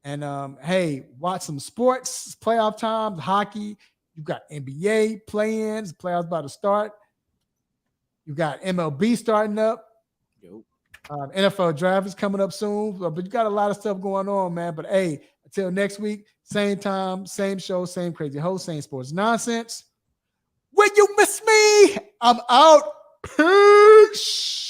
And hey, watch some sports. Playoff times, hockey. You got NBA play-ins. Playoffs about to start. You got MLB starting up. NFL draft is coming up soon. But you got a lot of stuff going on, man. But hey, until next week, same time, same show, same crazy host, same sports nonsense. When you miss me, I'm out. Peace.